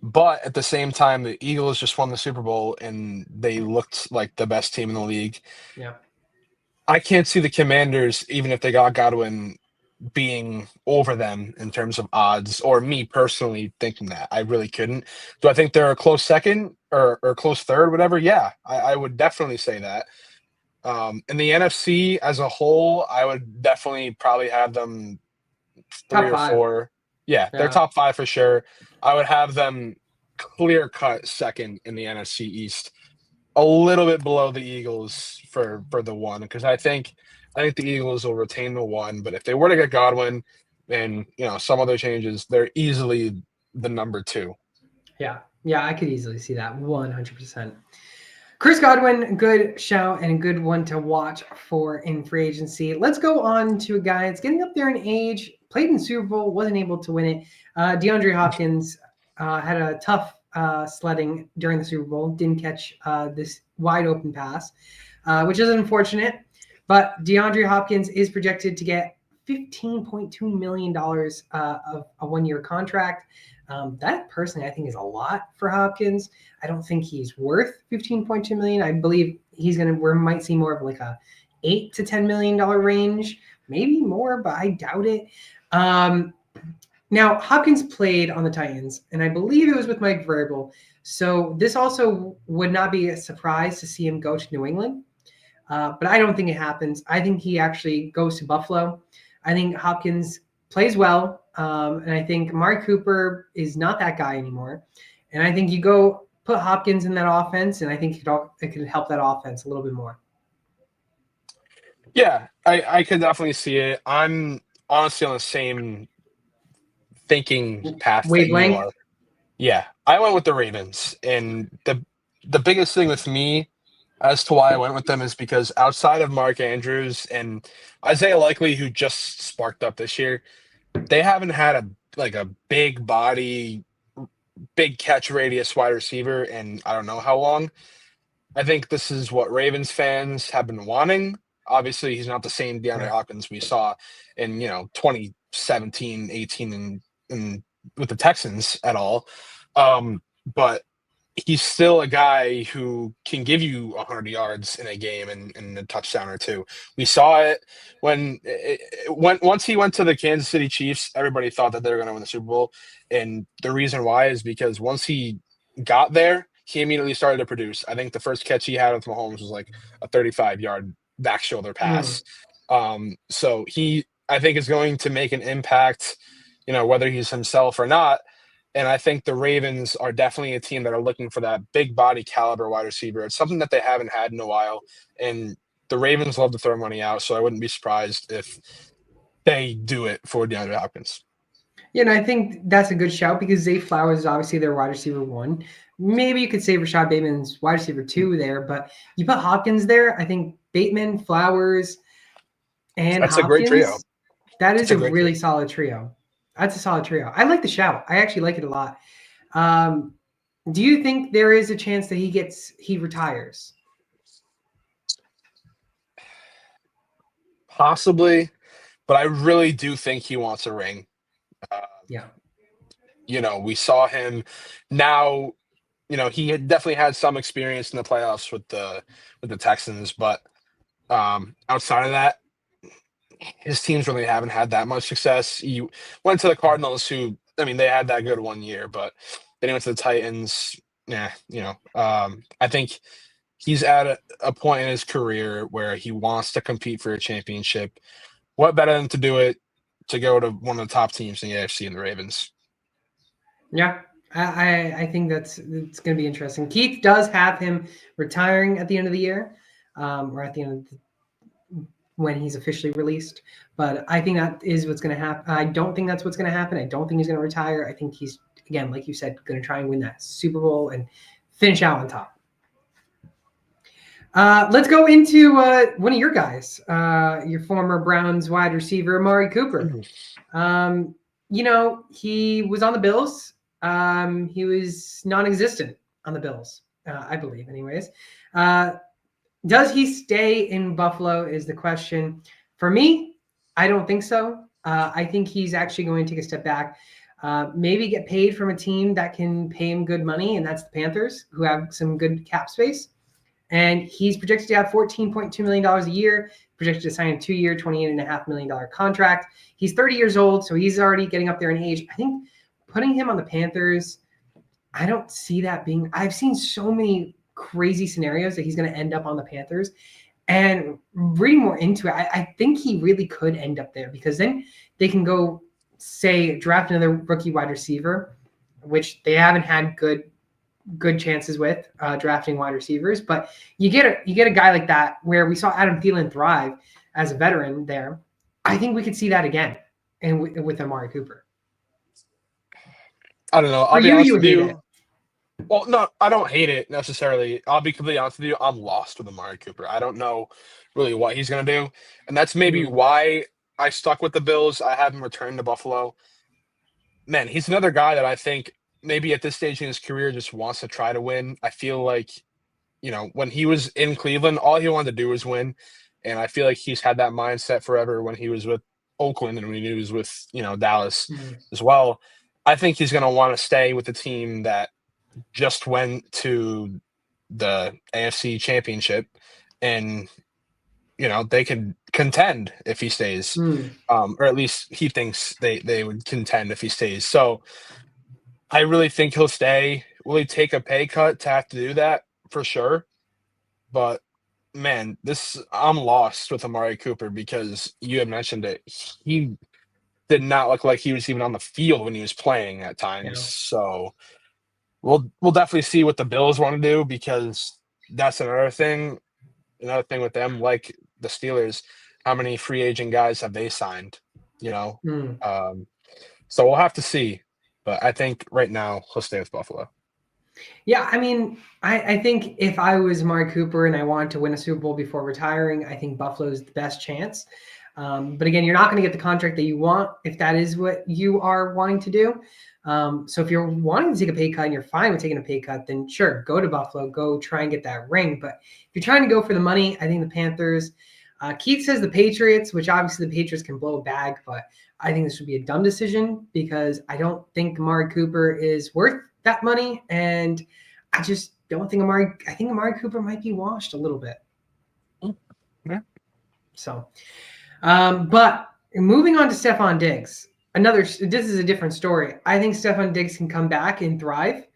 But at the same time, the Eagles just won the Super Bowl and they looked like the best team in the league. Yeah. I can't see the Commanders, even if they got Godwin, being over them in terms of odds, or me personally thinking that. I really couldn't. Do I think they're a close second or close third, whatever? Yeah, I would definitely say that. In the NFC as a whole, I would definitely probably have them three Top or five. four. Yeah, they're Yeah. top five for sure. I would have them clear cut second in the NFC East, a little bit below the Eagles for the one because I think the Eagles will retain the one. But if they were to get Godwin and some other changes, they're easily the number two. Yeah. Yeah, I could easily see that 100%. Chris Godwin, good shout and a good one to watch for in free agency. Let's go on to a guy that's getting up there in age, played in Super Bowl, wasn't able to win it. DeAndre Hopkins had a tough sledding during the Super Bowl, didn't catch this wide open pass, which is unfortunate. But DeAndre Hopkins is projected to get $15.2 million of a 1-year contract. That personally, I think, is a lot for Hopkins. I don't think he's worth 15.2 million. I believe we might see more of like a $8 to $10 million range, maybe more, but I doubt it. Now Hopkins played on the Titans, and I believe it was with Mike Vrabel. So this also would not be a surprise to see him go to New England. But I don't think it happens. I think he actually goes to Buffalo. I think Hopkins plays well. And I think Amari Cooper is not that guy anymore. And I think you go put Hopkins in that offense, and I think it could help that offense a little bit more. Yeah, I could definitely see it. I'm honestly on the same thinking path that you Wavelength. are. Yeah, I went with the Ravens, and the biggest thing with me as to why I went with them is because outside of Mark Andrews and Isaiah Likely, who just sparked up this year, they haven't had a big body, big catch radius wide receiver in I don't know how long. I think this is what Ravens fans have been wanting. Obviously, he's not the same DeAndre Right. Hopkins we saw in 2017, 18, and with the Texans at all. But he's still a guy who can give you 100 yards in a game and a touchdown or two. We saw it once he went to the Kansas City Chiefs. Everybody thought that they were going to win the Super Bowl, and the reason why is because once he got there, he immediately started to produce. I think the first catch he had with Mahomes was like a 35-yard back shoulder pass. So he, I think, is going to make an impact, whether he's himself or not. And I think the Ravens are definitely a team that are looking for that big body caliber wide receiver. It's something that they haven't had in a while. And the Ravens love to throw money out, so I wouldn't be surprised if they do it for DeAndre Hopkins. Yeah, and I think that's a good shout because Zay Flowers is obviously their wide receiver one. Maybe you could say Rashad Bateman's wide receiver two there, but you put Hopkins there. I think Bateman, Flowers, and That's a great trio. Hopkins, that It's is a a great trio. really solid trio. That's a solid trio. I like the shout. I actually like it a lot. Do you think there is a chance that he retires? Possibly, but I really do think he wants a ring. Uh, Yeah. we saw him now. He had definitely had some experience in the playoffs with the Texans, but outside of that, his teams really haven't had that much success. He went to the Cardinals, who, I mean, they had that good one year, but then he went to the Titans. Yeah, I think he's at a point in his career where he wants to compete for a championship. What better than to do it to go to one of the top teams in the AFC and the Ravens? Yeah. I think it's going to be interesting. Keith does have him retiring at the end of the year, or at the end of when he's officially released. But I think that is what's going to happen. I don't think that's what's going to happen. I don't think he's going to retire. I think he's, again, like you said, going to try and win that Super Bowl and finish out on top. Let's go into one of your guys, your former Browns wide receiver, Amari Cooper. He was on the Bills. He was non-existent on the Bills, I believe, anyways. Does he stay in Buffalo is the question. For me, I don't think so. I think he's actually going to take a step back, maybe get paid from a team that can pay him good money, and that's the Panthers, who have some good cap space. And he's projected to have $14.2 million a year, projected to sign a 2-year, $28.5 million contract. He's 30 years old, so he's already getting up there in age. I think putting him on the Panthers, I don't see that being – I've seen so many crazy scenarios that he's going to end up on the Panthers. And reading more into it, I think he really could end up there because then they can go, say, draft another rookie wide receiver, which they haven't had good chances with drafting wide receivers. But you get a guy like that where we saw Adam Thielen thrive as a veteran there. I think we could see that again and with Amari Cooper. I don't know. I'll For be you, honest you with hate you. it. Well, no, I don't hate it necessarily. I'll be completely honest with you. I'm lost with Amari Cooper. I don't know really what he's going to do. And that's maybe why I stuck with the Bills. I have him return to Buffalo. Man, he's another guy that I think maybe at this stage in his career just wants to try to win. I feel like, when he was in Cleveland, all he wanted to do was win. And I feel like he's had that mindset forever when he was with Oakland and when he was with, Dallas as well. I think he's going to want to stay with the team that just went to the AFC Championship, and they can contend if he stays, or at least he thinks they would contend if he stays. So I really think he'll stay. Will he take a pay cut to have to do that? For sure. But man, I'm lost with Amari Cooper because you had mentioned it. He did not look like he was even on the field when he was playing at times. So we'll definitely see what the Bills want to do because that's another thing. Another thing with them, like the Steelers, how many free agent guys have they signed? So we'll have to see. But I think right now he'll stay with Buffalo. Yeah, I mean, I think if I was Amari Cooper and I wanted to win a Super Bowl before retiring, I think Buffalo is the best chance. But again, you're not going to get the contract that you want if that is what you are wanting to do. So if you're wanting to take a pay cut and you're fine with taking a pay cut, then sure, go to Buffalo, go try and get that ring. But if you're trying to go for the money, I think the Panthers. Keith says the Patriots, which obviously the Patriots can blow a bag, but I think this would be a dumb decision because I don't think Amari Cooper is worth that money, and I just don't think I think Amari Cooper might be washed a little bit. Yeah. So, but moving on to Stephon Diggs, this is a different story. I think Stephon Diggs can come back and thrive.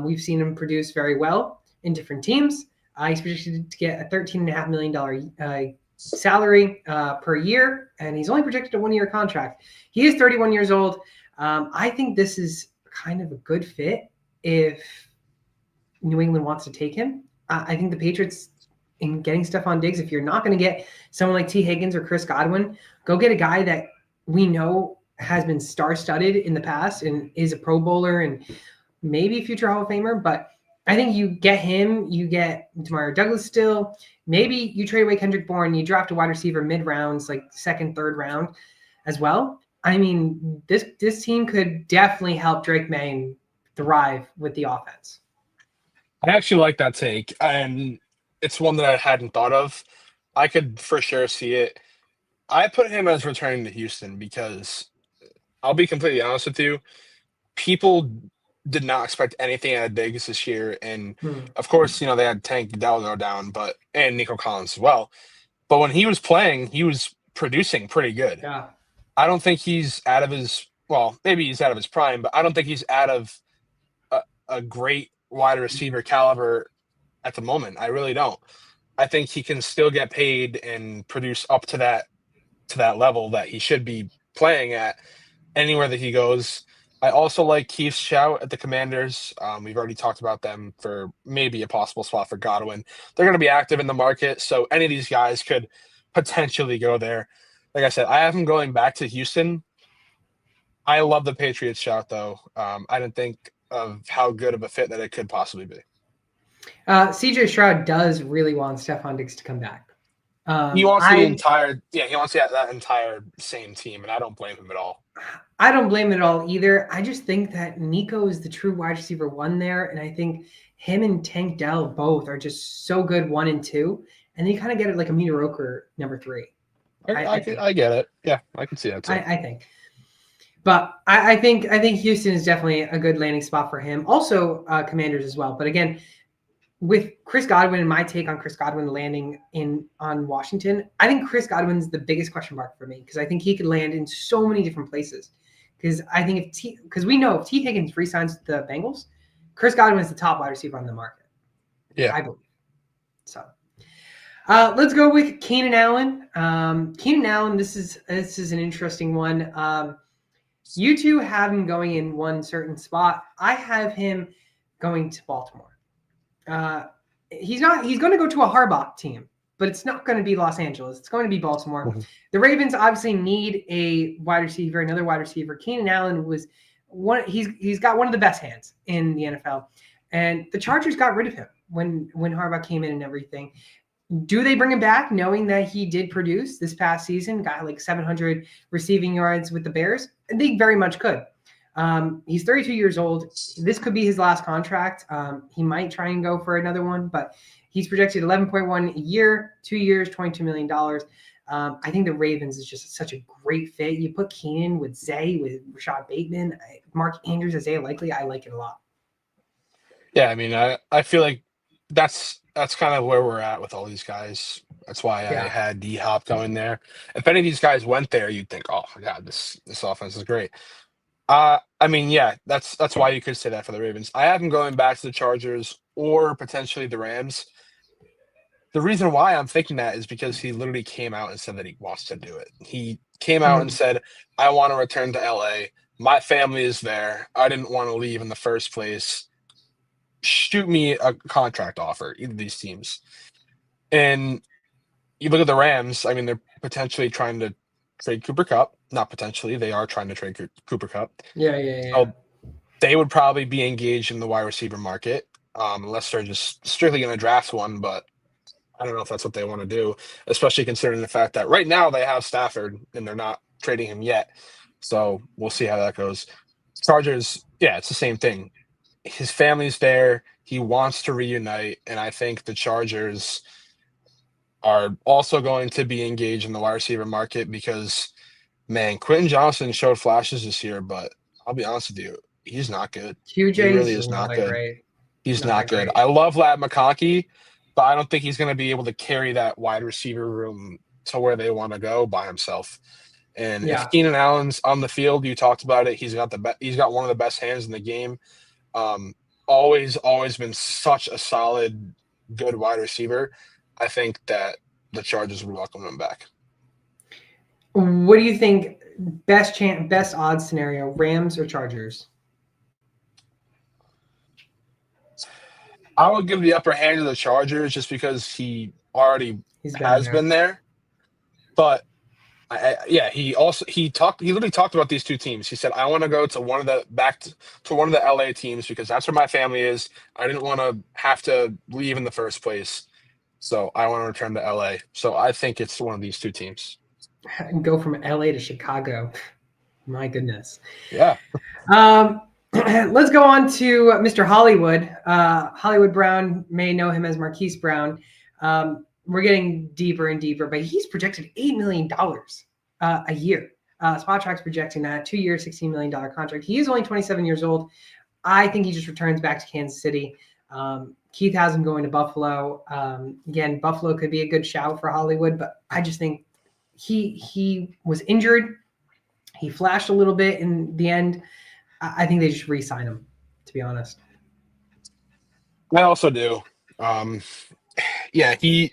We've seen him produce very well in different teams. He's projected to get a $13.5 million salary per year, and he's only projected a 1-year contract. He is 31 years old. I think this is kind of a good fit if New England wants to take him. I think the Patriots, in getting Stephon Diggs, if you're not going to get someone like T. Higgins or Chris Godwin, go get a guy that we know has been star-studded in the past and is a Pro Bowler and maybe a future Hall of Famer. But I think you get him, you get Demario Douglas still. Maybe you trade away Kendrick Bourne, you draft a wide receiver mid-rounds, like second, third round as well. I mean, this team could definitely help Drake May thrive with the offense. I actually like that take, and it's one that I hadn't thought of. I could for sure see it. I put him as returning to Houston because I'll be completely honest with you. People did not expect anything out of Diggs this year, and of course, they had Tank Dell go down, and Nico Collins as well. But when he was playing, he was producing pretty good. Yeah. I don't think he's out of his maybe he's out of his prime, but I don't think he's out of a great wide receiver caliber at the moment. I really don't. I think he can still get paid and produce up to that level that he should be playing at anywhere that he goes. I also like Keith's shout at the Commanders. We've already talked about them for maybe a possible spot for Godwin. They're going to be active in the market, so any of these guys could potentially go there. Like I said, I have him going back to Houston. I love the Patriots shout, though. I didn't think of how good of a fit that it could possibly be. CJ Stroud does really want Stephon Diggs to come back. He wants he wants that entire same team, and I don't blame him at all. I don't blame him at all either. I just think that Nico is the true wide receiver one there, and I think him and Tank Dell both are just so good 1 and 2, and they kind of get it like a mediocre number 3. I get it. Yeah, I can see that too. I think. But I think Houston is definitely a good landing spot for him. Also, Commanders as well. But again, with Chris Godwin and my take on Chris Godwin landing on Washington, I think Chris Godwin's the biggest question mark for me because I think he could land in so many different places. Because I think because we know if T. Higgins re-signs the Bengals, Chris Godwin is the top wide receiver on the market. Yeah, I believe. So let's go with Keenan Allen. Keenan Allen, this is an interesting one. You two have him going in one certain spot. I have him going to Baltimore. He's going to go to a Harbaugh team, but it's not going to be Los Angeles. It's going to be Baltimore. Mm-hmm. The Ravens obviously need a wide receiver, another wide receiver. Keenan Allen was he's got one of the best hands in the NFL. And the Chargers got rid of him when Harbaugh came in and everything. Do they bring him back knowing that he did produce this past season, got like 700 receiving yards with the Bears? They very much could. He's 32 years old. This could be his last contract. He might try and go for another one, but he's projected 11.1 a year, 2 years, $22 million. I think the Ravens is just such a great fit. You put Keenan with Zay, with Rashad Bateman, Mark Andrews, Isaiah Likely. I like it a lot. Yeah, I mean, I feel like that's kind of where we're at with all these guys. That's why I had D-Hop going there. If any of these guys went there, you'd think, oh my God, this offense is great. I mean, yeah, that's why you could say that for the Ravens. I have him going back to the Chargers or potentially the Rams. The reason why I'm thinking that is because he literally came out and said that he wants to do it. He came out and said, I want to return to LA. My family is there. I didn't want to leave in the first place. Shoot me a contract offer, either of these teams. And you look at the Rams, I mean, they're potentially trying to trade Cooper Kupp. Not potentially, they are trying to trade Cooper Kupp. Yeah. So they would probably be engaged in the wide receiver market, unless they're just strictly going to draft one. But I don't know if that's what they want to do, especially considering the fact that right now they have Stafford and they're not trading him yet. So we'll see how that goes. Chargers, yeah, it's the same thing. His family's there. He wants to reunite, and I think the Chargers are also going to be engaged in the wide receiver market because, man, Quentin Johnson showed flashes this year, but I'll be honest with you, he's not good. QJ he really is not good. Great. He's not good. I love Ladd McConkey, but I don't think he's going to be able to carry that wide receiver room to where they want to go by himself. And if Keenan Allen's on the field, you talked about it, he's got one of the best hands in the game. Always been such a solid, good wide receiver. I think that the Chargers would welcome him back. What do you think? Best odds scenario: Rams or Chargers? I would give the upper hand to the Chargers just because he already He's been has there. been there. But yeah, he literally talked about these two teams. He said, "I want to go to one of the LA teams because that's where my family is. I didn't want to have to leave in the first place, so I want to return to LA." So I think it's one of these two teams. And go from LA to Chicago. My goodness. Yeah. Let's go on to Mr. Hollywood. Hollywood Brown may know him as Marquise Brown. We're getting deeper and deeper, but he's projected $8 million a year. Spot Track's projecting that 2 year, $16 million contract. He is only 27 years old. I think he just returns back to Kansas City. Keith has him going to Buffalo. Again, Buffalo could be a good shout for Hollywood, but I just think he was injured. He flashed a little bit in the end. I think they just re-sign him, to be honest. I also do. Um, yeah, he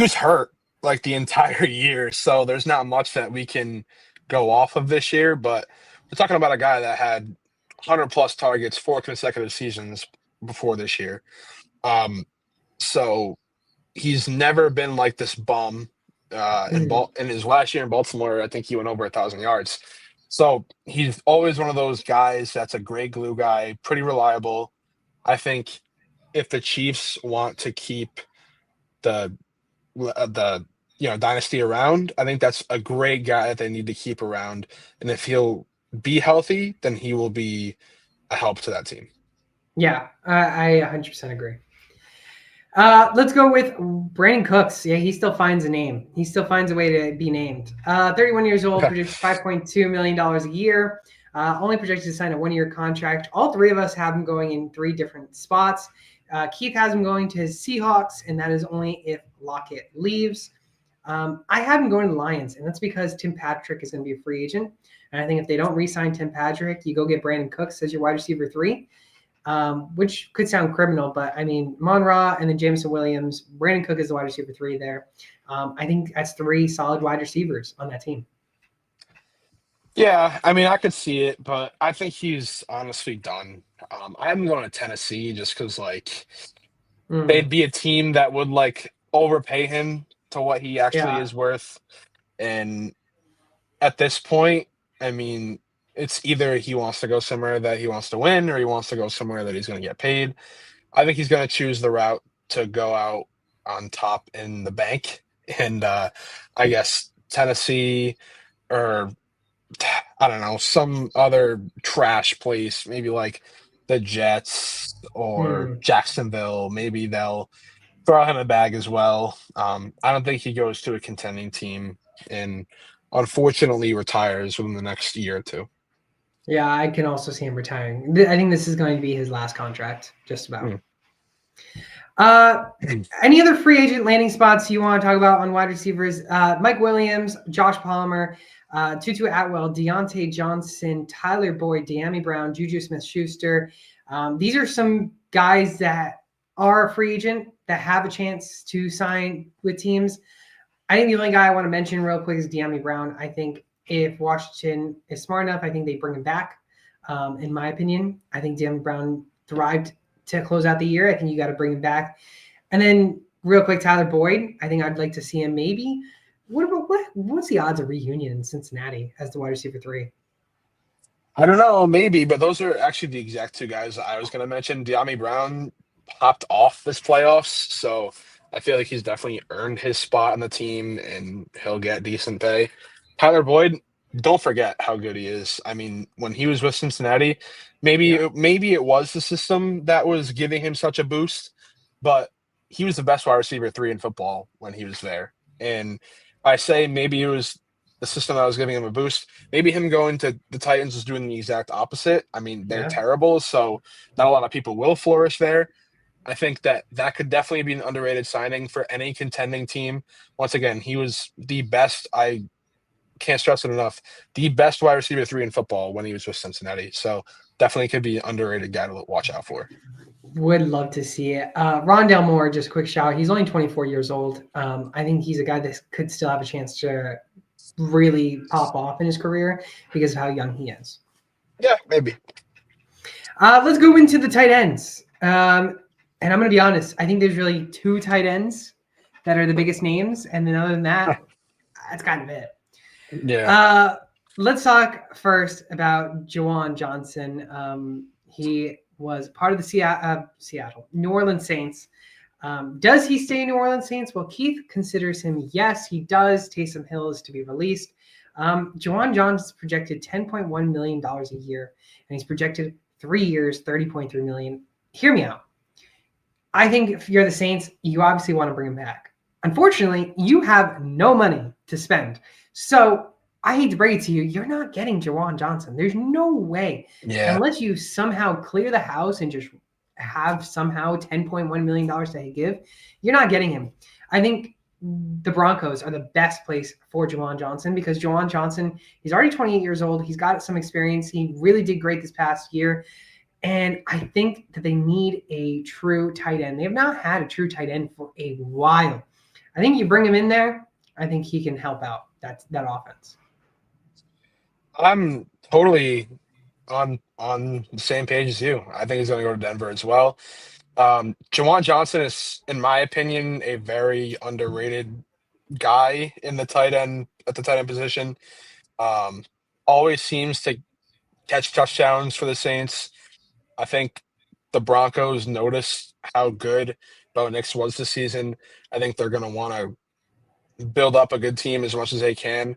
was hurt like the entire year, so there's not much that we can go off of this year. But we're talking about a guy that had 100 plus targets 4 consecutive seasons before this year. Um, so he's never been like this bum. In his last year in Baltimore, I think he went over 1,000 yards. So he's always one of those guys that's a great glue guy, pretty reliable. I think if the Chiefs want to keep the the dynasty around, I think that's a great guy that they need to keep around. And if he'll be healthy, then he will be a help to that team. Yeah, I 100% agree. Let's go with Brandon Cooks. Yeah, he still finds a name. He still finds a way to be named. 31 years old, projected $5.2 million a year. Only projected to sign a 1 year contract. All three of us have him going in 3 different spots. Keith has him going to his Seahawks, and that is only if Lockett leaves. I have him going to the Lions, and that's because Tim Patrick is going to be a free agent. And I think if they don't re-sign Tim Patrick, you go get Brandon Cooks as your wide receiver 3. Which could sound criminal, but I mean, Mon-Ra and then Jameson Williams, Brandon Cook is the wide receiver 3 there. I think that's 3 solid wide receivers on that team. Yeah, I mean, I could see it, but I think he's honestly done. I haven't gone to Tennessee just because, like, they'd be a team that would like overpay him to what he actually Yeah. is worth. And at this point, I mean, it's either he wants to go somewhere that he wants to win, or he wants to go somewhere that he's going to get paid. I think he's going to choose the route to go out on top in the bank, and I guess Tennessee or I don't know, some other trash place, maybe like the Jets or Jacksonville. Maybe they'll throw him a bag as well. I don't think he goes to a contending team and unfortunately retires within the next year or two. Yeah, I can also see him retiring. I think this is going to be his last contract, just about. Any other free agent landing spots you want to talk about on wide receivers? Mike Williams, Josh Palmer, Tutu Atwell, Deontay Johnson, Tyler Boyd, De'Ami Brown, Juju Smith-Schuster. These are some guys that are a free agent that have a chance to sign with teams. I think the only guy I want to mention real quick is De'Ami Brown. I think if Washington is smart enough, I think they bring him back. In my opinion, I think De'Ami Brown thrived to close out the year. I think you got to bring him back. And then real quick, Tyler Boyd. I think I'd like to see him maybe. What's the odds of reunion in Cincinnati as the wide receiver 3? I don't know, maybe, but those are actually the exact 2 guys I was going to mention. De'Ami Brown popped off this playoffs, so I feel like he's definitely earned his spot on the team, and he'll get decent pay. Tyler Boyd, don't forget how good he is. I mean, when he was with Cincinnati, maybe it was the system that was giving him such a boost, but he was the best wide receiver 3 in football when he was there. And I say maybe it was the system that was giving him a boost. Maybe him going to the Titans is doing the exact opposite. I mean, they're terrible, so not a lot of people will flourish there. I think that could definitely be an underrated signing for any contending team. Once again, he was the best. I can't stress it enough. The best wide receiver 3 in football when he was with Cincinnati. So definitely could be an underrated guy to watch out for. Would love to see it. Rondale Moore, just a quick shout. He's only 24 years old. I think he's a guy that could still have a chance to really pop off in his career because of how young he is. Yeah, maybe. Let's go into the tight ends. And I'm going to be honest, I think there's really two tight ends that are the biggest names. And then other than that, that's kind of it. Yeah. Uh, let's talk first about Jawan Johnson. He was part of the Seattle, New Orleans Saints. Does he stay in New Orleans Saints? Well, Keith considers him yes, he does. Taysom Hill is to be released. Jawan Johnson's projected $10.1 million a year, and he's projected 3 years, $30.3 million. Hear me out. I think if you're the Saints, you obviously want to bring him back. Unfortunately, you have no money to spend. So I hate to break it to you, you're not getting Jawan Johnson. There's no way. Yeah. Unless you somehow clear the house and just have somehow $10.1 million to give, you're not getting him. I think the Broncos are the best place for Jawan Johnson because Jawan Johnson, he's already 28 years old. He's got some experience. He really did great this past year. And I think that they need a true tight end. They have not had a true tight end for a while. I think you bring him in there, I think he can help out that offense. I'm totally on the same page as you. I think he's going to go to Denver as well. Jawan Johnson is, in my opinion, a very underrated guy in the tight end at the tight end position. Um, Always seems to catch touchdowns for the Saints. I think the Broncos noticed how good Bo Nix was this season. I think they're going to want to build up a good team as much as they can.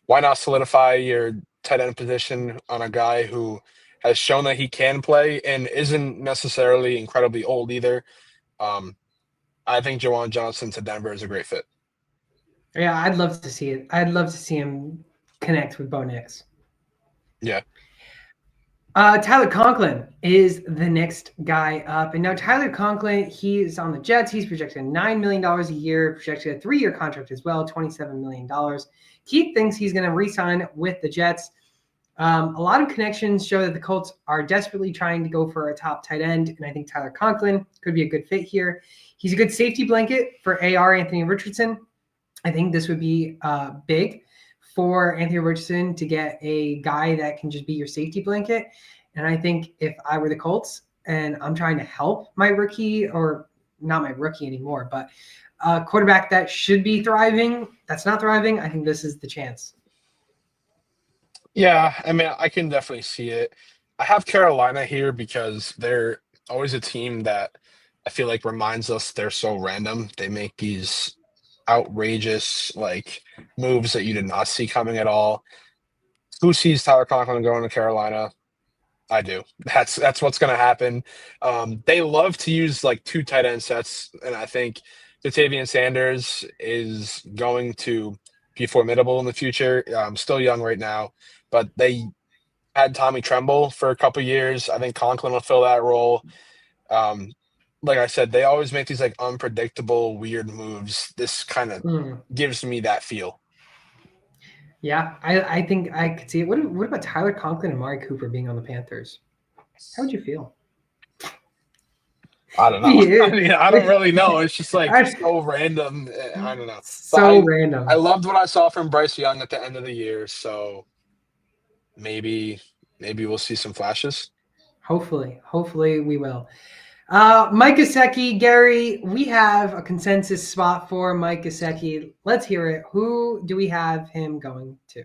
Why not solidify your tight end position on a guy who has shown that he can play and isn't necessarily incredibly old either? Um, I think Jawan Johnson to Denver is a great fit. Yeah, I'd love to see it. I'd love to see him connect with Bo Nix. Yeah. Tyler Conklin is the next guy up. And now Tyler Conklin, he's on the Jets. He's projected $9 million a year, projected a 3-year contract as well, $27 million. Keith thinks he's going to re-sign with the Jets. A lot of connections show that the Colts are desperately trying to go for a top tight end, and I think Tyler Conklin could be a good fit here. He's a good safety blanket for AR Anthony Richardson. I think this would be big for Anthony Richardson to get a guy that can just be your safety blanket. And I think if I were the Colts and I'm trying to help my rookie, or not my rookie anymore, but a quarterback that should be thriving, that's not thriving, I think this is the chance. Yeah, I mean, I can definitely see it. I have Carolina here because they're always a team that I feel like reminds us they're so random. They make these outrageous like moves that you did not see coming at all. Who sees Tyler Conklin going to Carolina? I do. That's what's going to happen. They love to use like two tight end sets, and I think Jatavian Sanders is going to be formidable in the future. Still young right now, but they had Tommy Tremble for a couple years. I think Conklin will fill that role. Um, like I said, they always make these like unpredictable, weird moves. This kind of gives me that feel. Yeah, I think I could see it. What about Tyler Conklin and Amari Cooper being on the Panthers? How would you feel? I don't know. I mean, I don't really know. It's just like so random. I don't know. So But random. I loved what I saw from Bryce Young at the end of the year. So maybe we'll see some flashes. Hopefully we will. Mike Gesicki, Gary, we have a consensus spot for Mike Gesicki. Let's hear it. Who do we have him going to?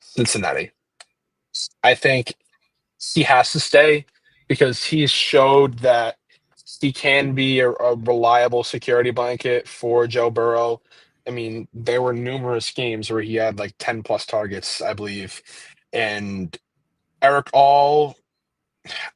Cincinnati. I think he has to stay because he showed that he can be a reliable security blanket for Joe Burrow. I mean, there were numerous games where he had like 10 plus targets, I believe. And Eric All,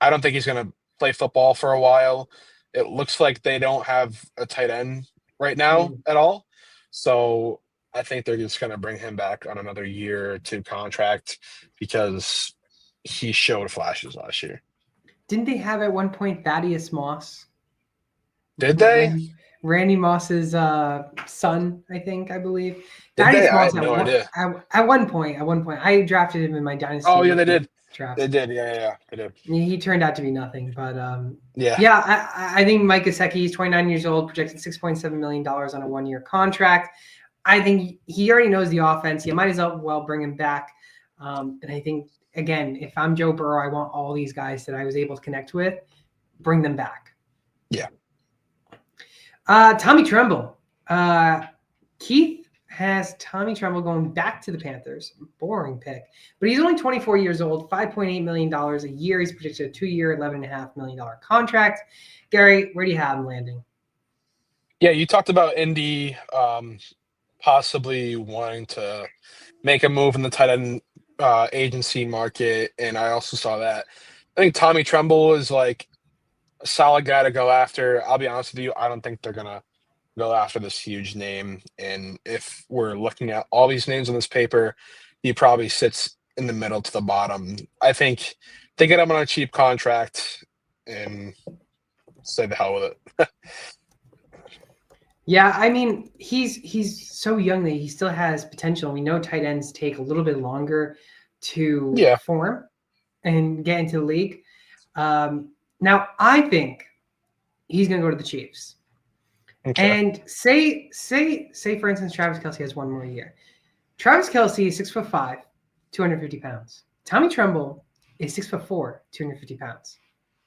I don't think he's going to play football for a while. It looks like they don't have a tight end right now at all. So I think they're just going to bring him back on another year or two contract because he showed flashes last year. Didn't they have at one point Thaddeus Moss? Did they? Randy Moss's son, I believe. Did Thaddeus they? I Moss had no idea. At one point, I drafted him in my dynasty. Oh yeah, they did. Drafts. They did. Yeah, they did. He turned out to be nothing, but yeah. I think Mike Gesicki is 29 years old, projected $6.7 million on a 1-year contract. I think he already knows the offense. You might as well bring him back. And I think, again, if I'm Joe Burrow, I want all these guys that I was able to connect with, bring them back. Yeah. Tommy Tremble. Keith has Tommy Tremble going back to the Panthers. Boring pick. But he's only 24 years old, $5.8 million a year. He's predicted a 2-year, $11.5 million contract. Gary, where do you have him landing? Yeah, you talked about Indy possibly wanting to make a move in the tight end agency market, and I also saw that. I think Tommy Tremble is like a solid guy to go after. I'll be honest with you, I don't think they're gonna go after this huge name. And if we're looking at all these names on this paper, he probably sits in the middle to the bottom. I think they get him on a cheap contract and say the hell with it. Yeah, I mean, he's so young that he still has potential. We know tight ends take a little bit longer to Yeah. form and get into the league. Now, I think he's going to go to the Chiefs. Okay. And say, for instance, Travis Kelce has one more year. Travis Kelce is 6'5", 250 pounds. Tommy Tremble is 6'4", 250 pounds.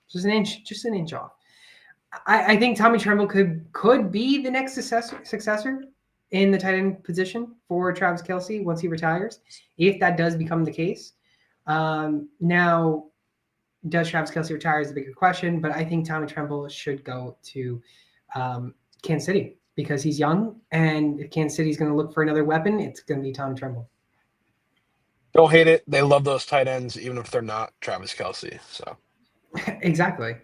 Just an inch off. I think Tommy Tremble could be the next successor in the tight end position for Travis Kelce once he retires, if that does become the case. Now, does Travis Kelce retire is the bigger question, but I think Tommy Tremble should go to Kansas City because he's young, and if Kansas City is going to look for another weapon, it's going to be Tommy Tremble. Don't hate it. They love those tight ends, even if they're not Travis Kelce. So Exactly.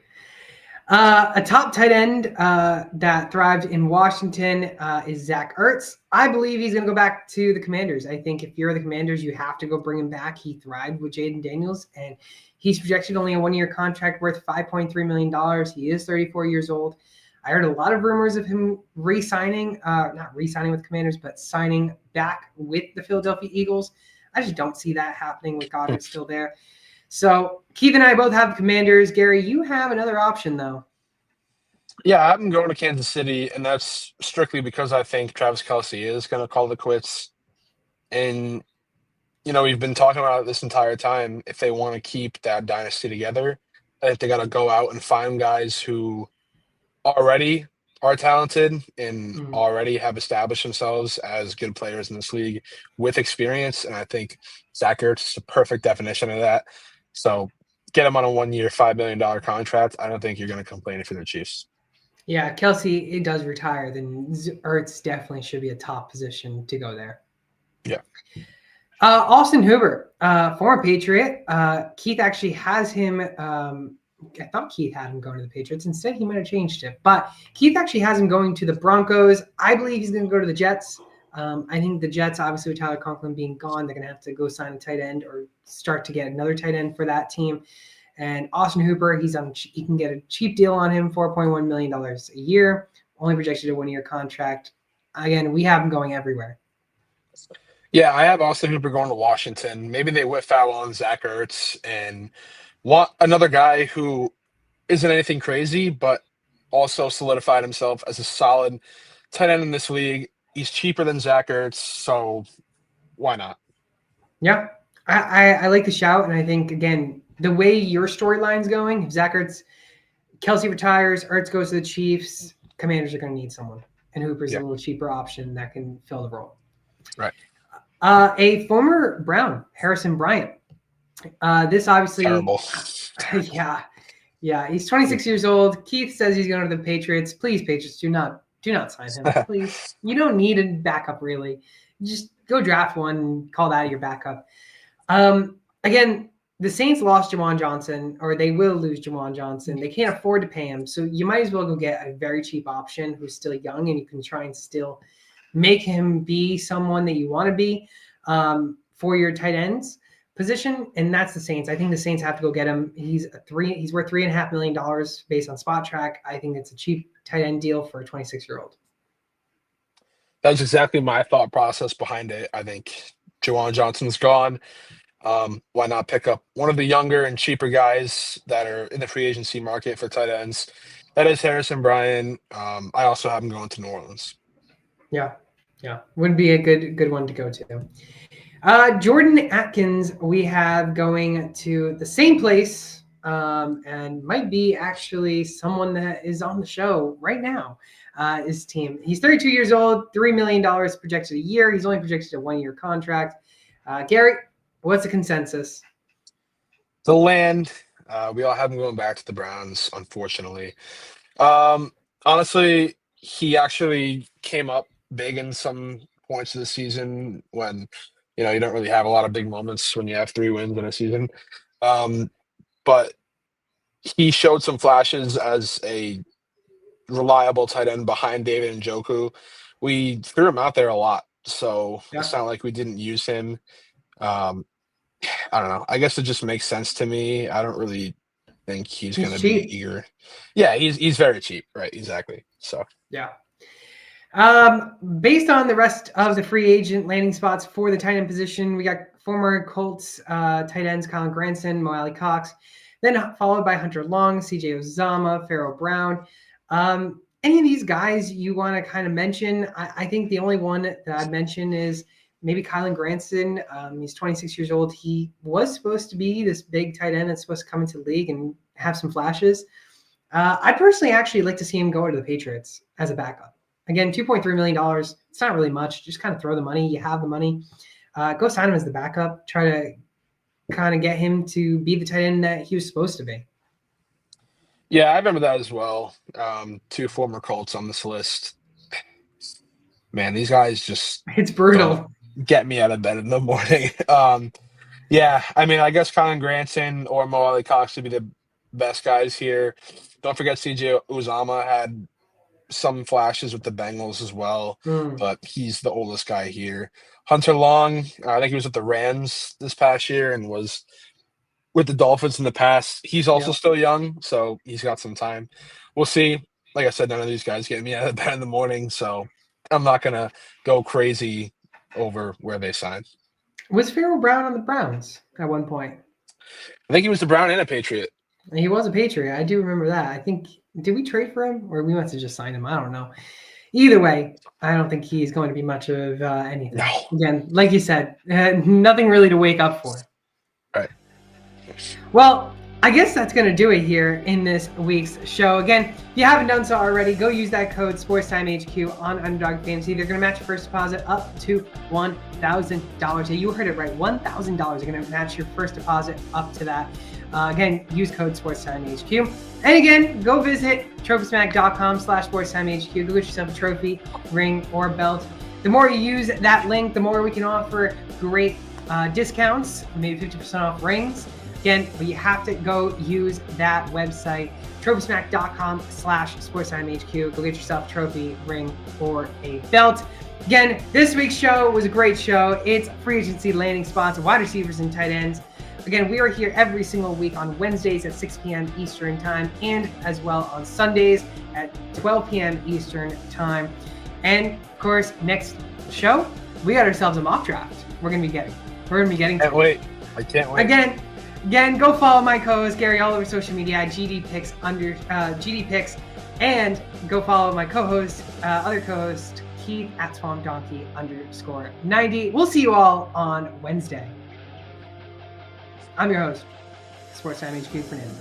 A top tight end that thrived in Washington is Zach Ertz. I believe he's going to go back to the Commanders. I think if you're the Commanders, you have to go bring him back. He thrived with Jaden Daniels, and he's projected only a 1-year contract worth $5.3 million. He is 34 years old. I heard a lot of rumors of him not re-signing with the Commanders, but signing back with the Philadelphia Eagles. I just don't see that happening with Goddard still there. So Keith and I both have the Commanders. Gary, you have another option, though. yeah, I'm going to Kansas City, and that's strictly because I think Travis Kelce is going to call the quits. And we've been talking about it this entire time. If they want to keep that dynasty together, I think they got to go out and find guys who already are talented and already have established themselves as good players in this league with experience. And I think Zach Ertz is a perfect definition of that. So get him on a 1-year, $5 million contract. I don't think you're going to complain if you're the Chiefs. Yeah, Kelce, it does retire, then Ertz definitely should be a top position to go there. Yeah. Austin Hooper, former Patriot. Keith actually has him. I thought Keith had him going to the Patriots. Instead, he might have changed it. But Keith actually has him going to the Broncos. I believe he's going to go to the Jets. I think the Jets, obviously with Tyler Conklin being gone, they're going to have to go sign a tight end or start to get another tight end for that team. And Austin Hooper, he can get a cheap deal on him, $4.1 million a year, only projected a 1-year contract. Again, we have him going everywhere. Yeah, I have Austin Hooper going to Washington. Maybe they whiff out on Zach Ertz and want another guy who isn't anything crazy, but also solidified himself as a solid tight end in this league. He's cheaper than Zach Ertz, so why not? Yeah, I like the shout, and I think, again, the way your storyline's going, if Zach Ertz, Kelce retires, Ertz goes to the Chiefs, Commanders are going to need someone, and Hooper's a little cheaper option that can fill the role. Right. A former Brown, Harrison Bryant. This obviously, terrible. Yeah. He's 26 years old. Keith says he's going to the Patriots. Please, Patriots, do not sign him. Please, you don't need a backup really. Just go draft one and call that your backup. Again, the Saints lost Juwan Johnson, or they will lose Juwan Johnson. They can't afford to pay him, so you might as well go get a very cheap option who's still young, and you can try and still make him be someone that you want to be for your tight ends position, and that's the Saints. I think the Saints have to go get him. He's worth $3.5 million based on Spot Track. I think it's a cheap tight end deal for a 26-year-old. That's exactly my thought process behind it. I think Juwan Johnson's gone. Why not pick up one of the younger and cheaper guys that are in the free agency market for tight ends? That is Harrison Bryant. I also have him going to New Orleans. Yeah. Would be a good one to go to. Jordan Atkins, we have going to the same place and might be actually someone that is on the show right now. His team. He's 32 years old, $3 million projected a year. He's only projected a 1-year contract. Gary, what's the consensus? The land. We all have him going back to the Browns, unfortunately. Honestly, he actually came up big in some points of the season when, you don't really have a lot of big moments when you have 3 wins in a season. But he showed some flashes as a reliable tight end behind David Njoku. We threw him out there a lot, so it's Yeah. not like we didn't use him. I don't know. I guess it just makes sense to me. I don't really think he's going He's to be cheap. eager. Yeah, he's very cheap, right? Exactly. So Yeah. Based on the rest of the free agent landing spots for the tight end position, we got former Colts tight ends Colin Granson, Mo Alley Cox, then followed by Hunter Long, CJ Uzama, Pharaoh Brown. Any of these guys you want to kind of mention? I think the only one that I'd mention is maybe Kylan Granson. He's 26 years old. He was supposed to be this big tight end that's supposed to come into the league and have some flashes. I personally actually like to see him go to the Patriots as a backup. Again, $2.3 million. It's not really much. Just kind of throw the money. You have the money. Go sign him as the backup. Try to kind of get him to be the tight end that he was supposed to be. yeah, I remember that as well. 2 former Colts on this list. Man, these guys just It's brutal. don't get me out of bed in the morning. Yeah, I mean, I guess Colin Granson or Mo Alley Cox would be the best guys here. Don't forget CJ Uzama had some flashes with the Bengals as well, but he's the oldest guy here. Hunter Long, I think he was with the Rams this past year and was with the Dolphins in the past. He's also Yeah. still young, so he's got some time. We'll see. Like I said, none of these guys get me out of bed in the morning, so I'm not going to go crazy over where they signed. Was Pharaoh Brown on the Browns at one point? I think he was the Brown and a Patriot. He was a Patriot. I do remember that. I think, did we trade for him or we must have just signed him? I don't know. Either way, I don't think he's going to be much of anything. No. Again, like you said, nothing really to wake up for. Right. Well, I guess that's going to do it here in this week's show. Again, if you haven't done so already, go use that code SportsTimeHQ on Underdog Fantasy. They're going to match your first deposit up to $1,000. You heard it right. $1,000. They're going to match your first deposit up to that. Again, use code SportsTimeHQ. And again, go visit TrophySmack.com/SportsTimeHQ. Go get yourself a trophy, ring, or belt. The more you use that link, the more we can offer great discounts, maybe 50% off rings. Again, but you have to go use that website, TrophySmack.com/SportsTimeHQ. Go get yourself a trophy, ring, or a belt. Again, this week's show was a great show. It's free agency landing spots, wide receivers, and tight ends. Again, we are here every single week on Wednesdays at 6 p.m. Eastern Time and as well on Sundays at 12 p.m. Eastern Time. And, of course, next show, we got ourselves a mock draft we're going to be getting. Can't wait. I can't wait. Again, go follow my co-host Gary all over social media at GDPicks, and go follow my co-host, other co-host Keith at SwampDonkey_90. We'll see you all on Wednesday. I'm your host, Sports Time HQ Fernando.